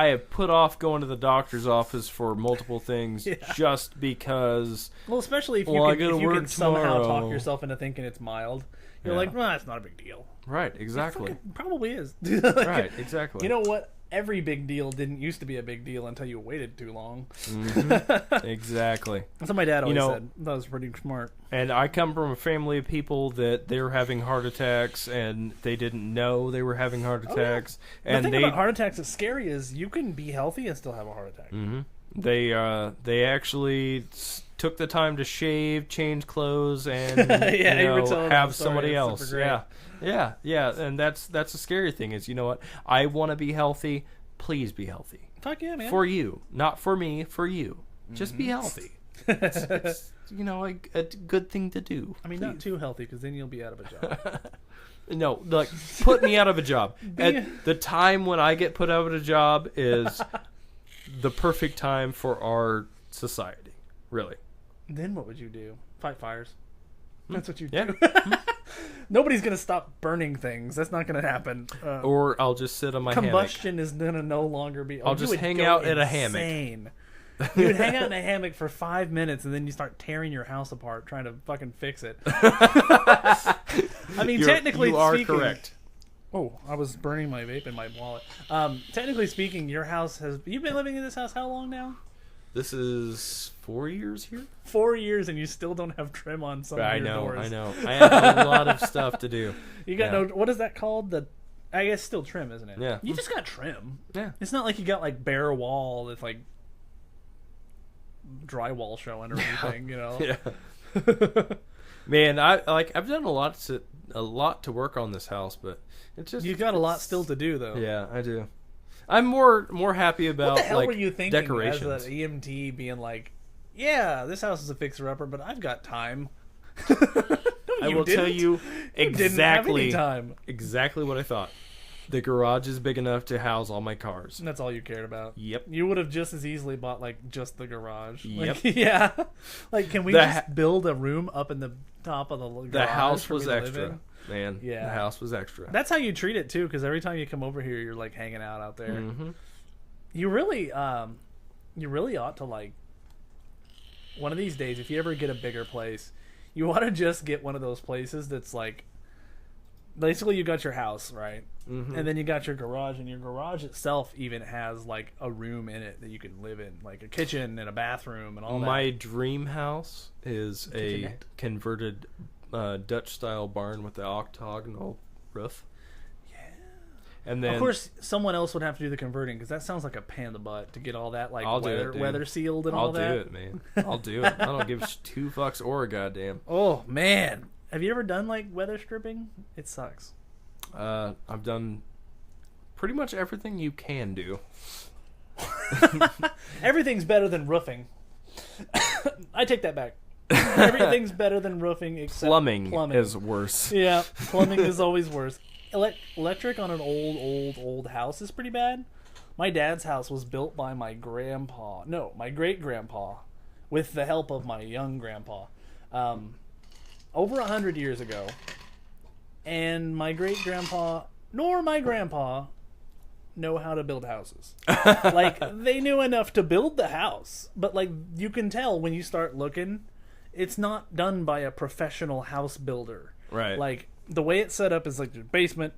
have put off going to the doctor's office for multiple things just because. Well, especially if you can somehow talk yourself into thinking it's mild. You're like, well, it's not a big deal. Right, exactly. It probably is. Right, exactly. You know what? Every big deal didn't used to be a big deal until you waited too long. Mm-hmm. Exactly. That's what my dad always said. That was pretty smart. And I come from a family of people that they were having heart attacks and they didn't know they were having heart attacks. Oh, yeah. And the thing about heart attacks that's scary is you can be healthy and still have a heart attack. Mm-hmm. They actually took the time to shave, change clothes, and have somebody else. Yeah, and that's a scary thing. Is what I want to be healthy. Please be healthy. Fuck yeah, man. For you, not for me. For you, just be healthy. It's a good thing to do. I mean, not too healthy because then you'll be out of a job. No, like put me out of a job. At the time when I get put out of a job is the perfect time for our society. Really. Then what would you do? Fight fires. That's what you do. Yeah. Nobody's going to stop burning things. That's not going to happen. Or I'll just sit on my combustion hammock. is going to no longer be... I'll just hang out at a hammock. You would hang out in a hammock for 5 minutes and then you start tearing your house apart trying to fucking fix it. I mean, technically you are speaking, correct. Oh, I was burning my vape in my wallet. Technically speaking, your house you've been living in this house how long now? This is 4 years here. 4 years, and you still don't have trim on some of your doors. I know. I have a lot of stuff to do. You got no. What is that called? I guess still trim, isn't it? Yeah. You just got trim. Yeah. It's not like you got like bare wall that's like drywall showing or anything. You know. Yeah. Man, I've done a lot to work on this house, but it's just you got a lot still to do though. Yeah, I do. I'm more happy about what the hell like were you thinking decorations. As an EMT being like, yeah, this house is a fixer-upper, but I've got time. I will tell you exactly time. Exactly what I thought. The garage is big enough to house all my cars. And that's all you cared about. Yep. You would have just as easily bought like just the garage. Yep. Like, yeah. Like, can we just build a room up in the top of the garage? The house was extra, man. Yeah. The house was extra. That's how you treat it too, because every time you come over here, you're like hanging out there. Mm-hmm. You really ought to like. One of these days, if you ever get a bigger place, you ought to just get one of those places that's like. Basically, you got your house, right? Mm-hmm. And then you got your garage, and your garage itself even has like a room in it that you can live in, like a kitchen and a bathroom and all that. My dream house is a converted Dutch-style barn with the octagonal roof. Yeah. And then, of course, someone else would have to do the converting because that sounds like a pain in the butt to get all that like weather sealed and all that. I'll do it, man. I'll do it. I don't give 2 fucks or a goddamn. Oh man. Have you ever done like weather stripping? It sucks. I've done pretty much everything you can do. Everything's better than roofing. I take that back. Everything's better than roofing except plumbing is worse. Yeah, plumbing is always worse. Electric on an old house is pretty bad. My dad's house was built by my great-grandpa, with the help of my young grandpa. Over 100 years ago, and my great-grandpa nor my grandpa know how to build houses. Like, they knew enough to build the house, but like you can tell when you start looking, it's not done by a professional house builder. Right. Like, the way it's set up is like the basement,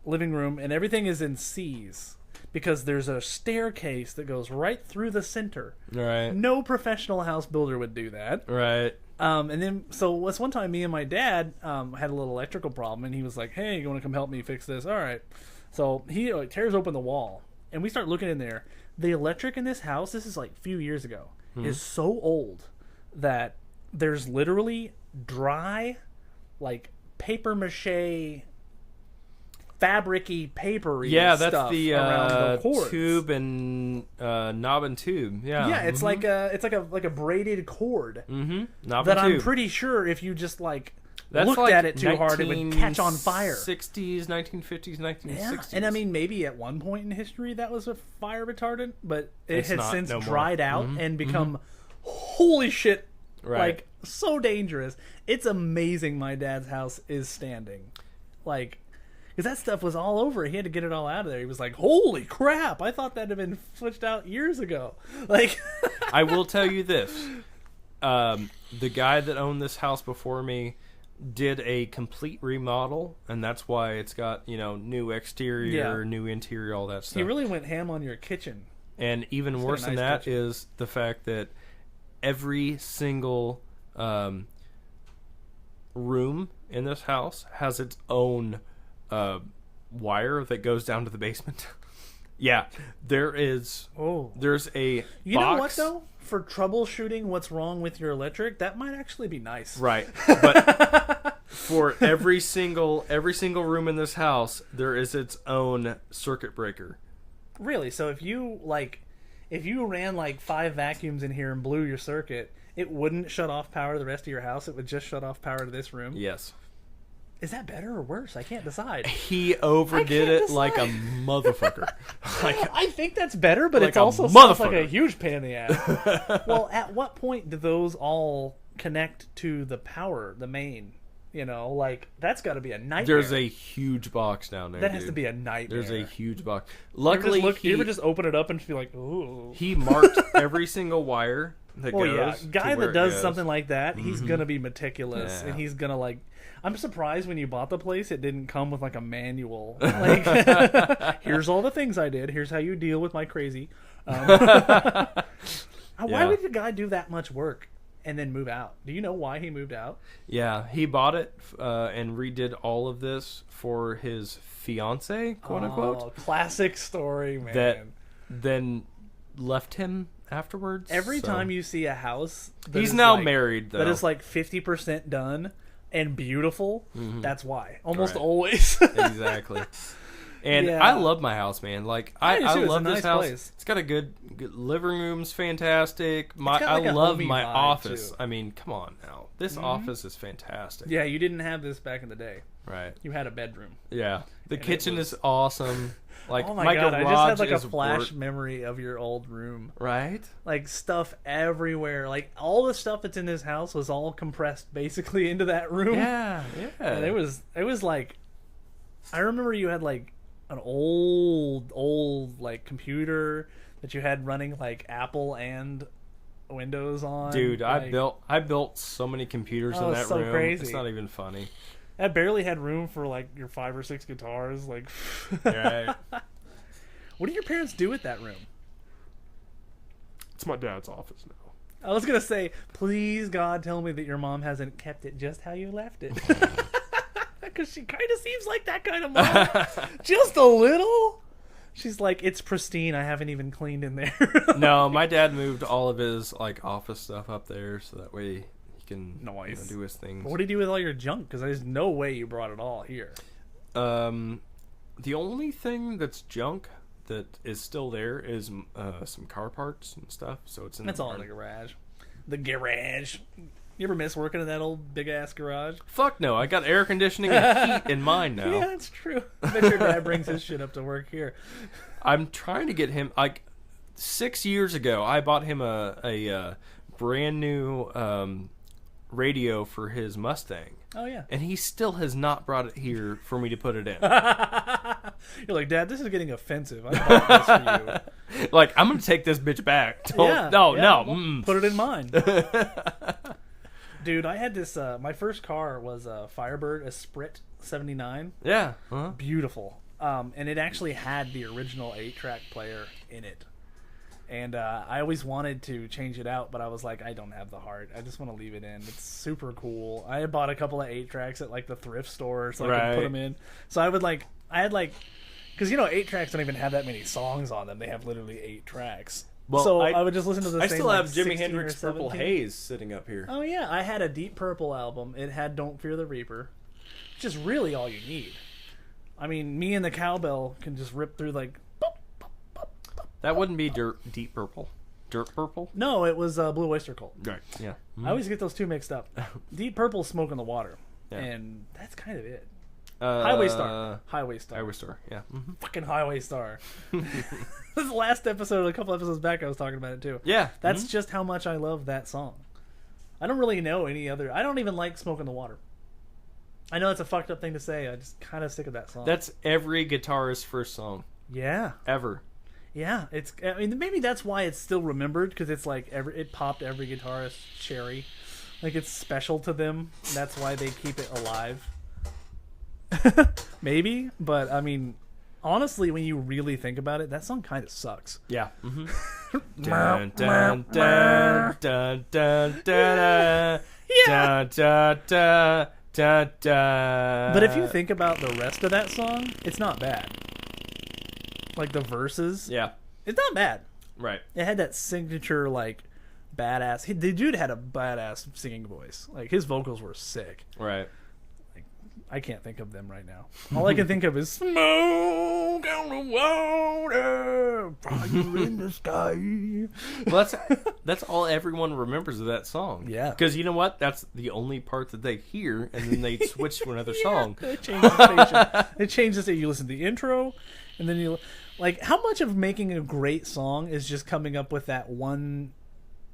living room, and everything is in C's. Because there's a staircase that goes right through the center. Right. No professional house builder would do that. Right. And then, so one time me and my dad had a little electrical problem, and he was like, hey, you want to come help me fix this? All right. So he tears open the wall, and we start looking in there. The electric in this house, this is like a few years ago, is so old that there's literally dry, like paper mache, fabric-y, papery that's stuff the around the cords. Tube and knob and tube. Yeah, yeah, it's like a braided cord knob that and tube. I'm pretty sure if you just like That's looked like at it too hard, it would catch on fire. 1960s, 1950s, 1960s. Yeah, and I mean maybe at one point in history that was a fire retardant, but it has since dried out and become holy shit, like so dangerous. It's amazing. My dad's house is standing, like. Because that stuff was all over. He had to get it all out of there. He was like, holy crap, I thought that had been switched out years ago. Like, I will tell you this. The guy that owned this house before me did a complete remodel, and that's why it's got, new exterior, new interior, all that stuff. He really went ham on your kitchen. And even worse than that is the fact that every single room in this house has its own wire that goes down to the basement. Yeah, there's a you know what though, for troubleshooting what's wrong with your electric, that might actually be nice, right? But for every single room in this house, there is its own circuit breaker. Really? So if you ran like 5 vacuums in here and blew your circuit, it wouldn't shut off power to the rest of your house, it would just shut off power to this room? Yes. Is that better or worse? I can't decide. He overdid it like a motherfucker. I think that's better, but like it's also sounds like a huge pain in the ass. Well, at what point do those all connect to the power, the main? Like, that's got to be a nightmare. There's a huge box down there. That has to be a nightmare. There's a huge box. Luckily, you ever just open it up and feel like, ooh. He marked every single wire Guy that does something like that, he's gonna be meticulous, and he's gonna like. I'm surprised when you bought the place, it didn't come with like a manual. Like, here's all the things I did. Here's how you deal with my crazy. Why would the guy do that much work and then move out? Do you know why he moved out? Yeah, he bought it and redid all of this for his fiance, quote unquote. Classic story, man. That then left him afterwards. Every time you see a house, he's now married, though. That is like 50% done and beautiful. That's why. Almost always. Exactly. And I love my house, man. Like I love this house. Place. It's got a good living room's fantastic. I love my office. Too. I mean, come on now. This office is fantastic. Yeah, you didn't have this back in the day. Right. You had a bedroom. Yeah. The kitchen is awesome. Like, oh my God, I just had like a flash memory of your old room. Right? Like stuff everywhere. Like all the stuff that's in this house was all compressed basically into that room. Yeah. And it was like, I remember you had like an old like computer that you had running like Apple and Windows on. Dude, like, I built so many computers in that room. Crazy. It's not even funny. I barely had room for like your 5 or 6 guitars. Like, right. What do your parents do with that room? It's my dad's office now. I was gonna say, please God, tell me that your mom hasn't kept it just how you left it, because she kind of seems like that kind of mom, just a little. She's like, it's pristine. I haven't even cleaned in there. No, my dad moved all of his like office stuff up there, so that way he can do his things. What do you do with all your junk? Because there's no way you brought it all here. The only thing that's junk that is still there is some car parts and stuff. So it's in. That's all in the garage. The garage. You ever miss working in that old big ass garage? Fuck no! I got air conditioning and heat in mine now. Yeah, that's true. I bet your dad brings his shit up to work here. I'm trying to get him. Like 6 years ago, I bought him a brand new radio for his Mustang. Oh yeah. And he still has not brought it here for me to put it in. You're like, Dad, this is getting offensive. I bought this for you. Like, I'm gonna take this bitch back. No. Put it in mine. Dude, I had this. My first car was a Firebird, a Sprit 79. Yeah. Beautiful. And it actually had the original 8-track player in it. And I always wanted to change it out, but I was like, I don't have the heart. I just want to leave it in. It's super cool. I had bought a couple of 8-tracks at like the thrift store so I could put them in. So I had because 8-tracks don't even have that many songs on them. They have literally 8 tracks. Well, so I would just listen to the same. I still have Jimi 16 Hendrix Purple Haze sitting up here. Oh yeah, I had a Deep Purple album. It had Don't Fear the Reaper, which is really all you need. I mean, me and the cowbell can just rip through like. That wouldn't be Deep Purple. Dirt Purple? No, it was Blue Oyster Cult. Right, yeah. Mm-hmm. I always get those two mixed up. Deep Purple's Smoke in the Water. Yeah. And that's kind of it. Highway Star, yeah. Mm-hmm. Fucking Highway Star. This is the last episode, a couple episodes back, I was talking about it too. Yeah. That's just how much I love that song. I don't really know any other. I don't even like Smoke in the Water. I know it's a fucked up thing to say. I just kind of sick of that song. That's every guitarist's first song. Yeah. Ever. Yeah, I mean, maybe that's why it's still remembered, because it's like it popped every guitarist cherry, like it's special to them. That's why they keep it alive. Maybe, but I mean, honestly, when you really think about it, that song kind of sucks. Yeah. Mm-hmm. Dun, dun, dun, dun, dun, dun, yeah. Dun, dun, dun, dun, dun. But if you think about the rest of that song, it's not bad. Like the verses, yeah, it's not bad. Right. It had that signature like badass. The dude had a badass singing voice. Like his vocals were sick. Right. Like I can't think of them right now. All I can think of is smoke on the water, fire in the sky. Well, that's all everyone remembers of that song. Yeah. Because you know what? That's the only part that they hear, and then they switch to another song. They change the station. They change the station. You listen to the intro, and then you. Like, how much of making a great song is just coming up with that 1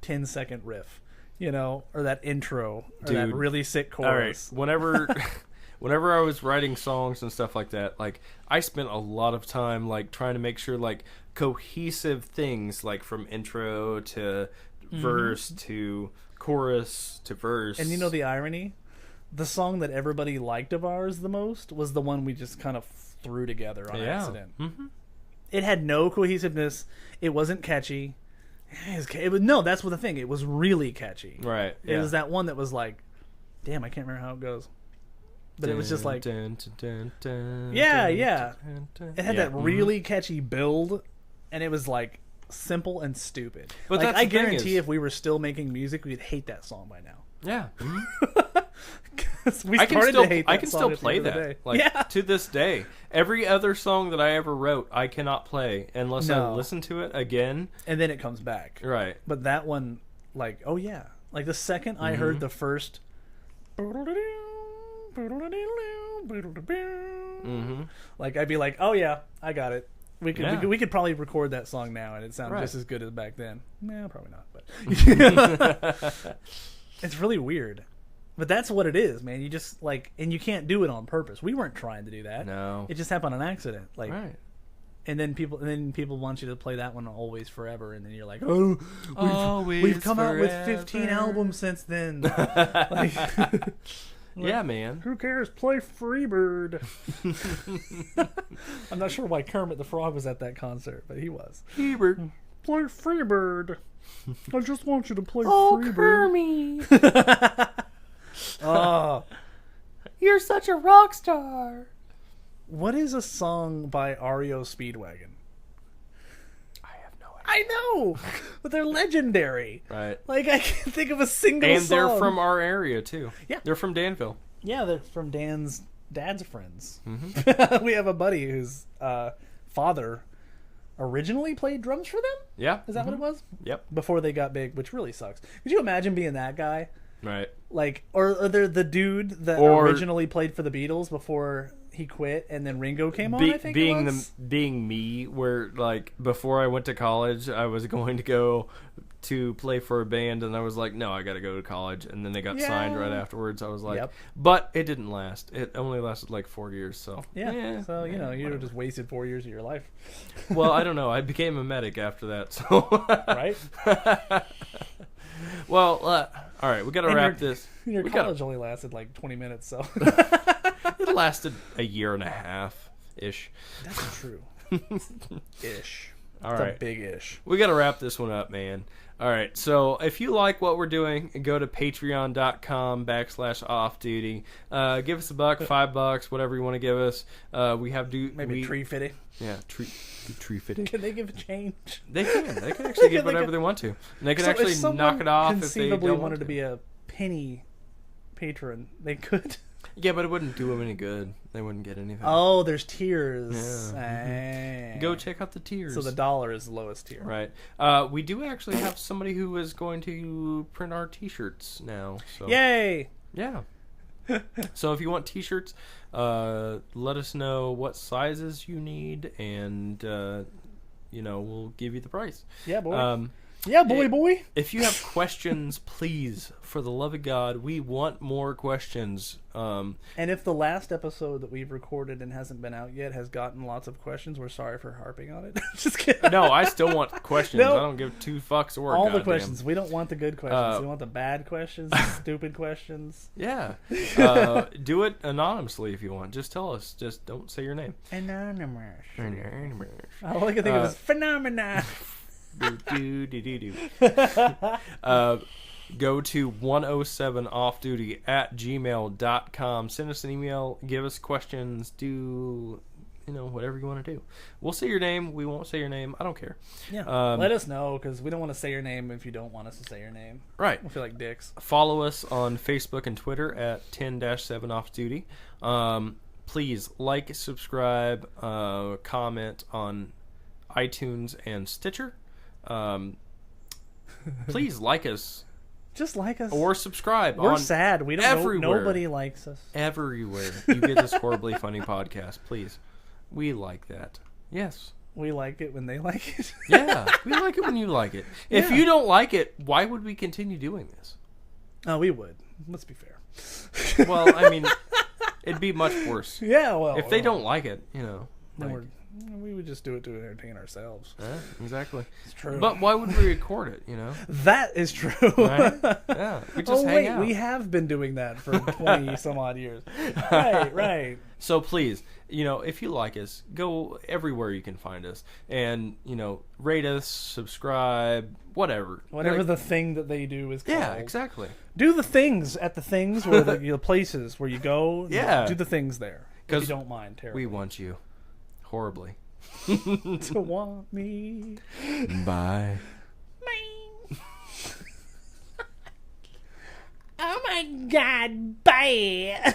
10-second riff, or that intro, or Dude, that really sick chorus? All right. Whenever I was writing songs and stuff like that, like, I spent a lot of time, like, trying to make sure, like, cohesive things, like, from intro to verse to chorus to verse. And you know the irony? The song that everybody liked of ours the most was the one we just kind of threw together on accident. Mm-hmm. It had no cohesiveness. It wasn't catchy. No, that's what the thing. It was really catchy. Right. It was that one that was like, damn, I can't remember how it goes. But it was just like, yeah. It had that really catchy build, and it was like simple and stupid. But like, I guarantee if we were still making music, we'd hate that song by now. Yeah. We started to hate that I can still play that. Like, to this day. Every other song that I ever wrote, I cannot play unless I listen to it again. And then it comes back. Right. But that one, like, oh yeah. Like the second I heard the first... Like, I'd be like, oh yeah, I got it. We could probably record that song now and it sounds just as good as back then. No, probably not. But it's really weird. But that's what it is, man. You just like, and you can't do it on purpose. We weren't trying to do that. No, it just happened on accident. Like, right. And then people want you to play that one always forever, and then you're like, oh, we've come out with 15 albums since then. Like, yeah, man. Who cares? Play Freebird. I'm not sure why Kermit the Frog was at that concert, but he was. Freebird. Play Freebird. I just want you to play Freebird. Kermit. Oh, you're such a rock star. What is a song by REO Speedwagon? I have no idea. I know, but they're legendary. Right. Like, I can't think of a single song. And they're from our area, too. Yeah. They're from Danville. Yeah, they're from Dan's dad's friends. Mm-hmm. We have a buddy whose father originally played drums for them? Yeah. Is that what it was? Yep. Before they got big, which really sucks. Could you imagine being that guy? Right. Like, or they're the dude that originally played for the Beatles before he quit, and then Ringo came on. I think being me, where like before I went to college, I was going to go to play for a band, and I was like, no, I got to go to college, and then they got signed right afterwards. I was like, but it didn't last. It only lasted like 4 years. So so you just wasted 4 years of your life. Well, I don't know. I became a medic after that. So right. Well, all right, we got to wrap this. Your college only lasted like 20 minutes, so it lasted a year and a half ish. That's true. Ish. All it's right, a big ish. We got to wrap this one up, man. All right, so if you like what we're doing, go to patreon.com/offduty. Give us $1, $5, whatever you want to give us. We have tree fitting. Yeah, tree fitting. Can they give a change? They can. They can actually give whatever they want to. And they can actually knock it off if they don't want wanted to be a penny patron. They could. Yeah, but it wouldn't do them any good. They wouldn't get anything. Oh, there's tiers. Yeah. Go check out the tiers. So the $1 is the lowest tier. Right. We do actually have somebody who is going to print our T-shirts now. So. Yay! Yeah. So if you want T-shirts, let us know what sizes you need, and we'll give you the price. Yeah, boy. Yeah, boy. If you have questions, please, for the love of God, we want more questions. And if the last episode that we've recorded and hasn't been out yet has gotten lots of questions, we're sorry for harping on it. Just kidding. No, I still want questions. No. I don't give 2 fucks or all the questions. We don't want the good questions. We want the bad questions, the stupid questions. Yeah. Do it anonymously if you want. Just tell us. Just don't say your name. Anonymous. All I can think of is phenomena. Go to 107offduty@gmail.com. Send us an email. Give us questions. Do whatever you want to do. We'll say your name. We won't say your name. I don't care. Yeah. Let us know, because we don't want to say your name if you don't want us to say your name. Right. We'll feel like dicks. Follow us on Facebook and Twitter at 10-7offduty. Please like, subscribe, comment on iTunes and Stitcher. Please like us. Just like us. Or subscribe. We're sad. We don't know. Nobody likes us. Everywhere you get this horribly funny podcast, please. We like that. Yes. We like it when they like it. Yeah. We like it when you like it. If you don't like it, why would we continue doing this? Oh, we would. Let's be fair. Well, I mean, it'd be much worse. Yeah, well. If they don't like it, Then We would just do it to entertain ourselves. Yeah, exactly. It's true. But why would we record it, That is true. Right? Yeah, we just hang out. We have been doing that for 20 some odd years. Right. So please, if you like us, go everywhere you can find us. And, rate us, subscribe, whatever. Whatever the thing that they do is called. Yeah, exactly. Do the things at the things where the places where you go. Yeah. Do the things there. If you don't mind terribly. We want you. Horribly. To want me. Bye. Oh my God, bye.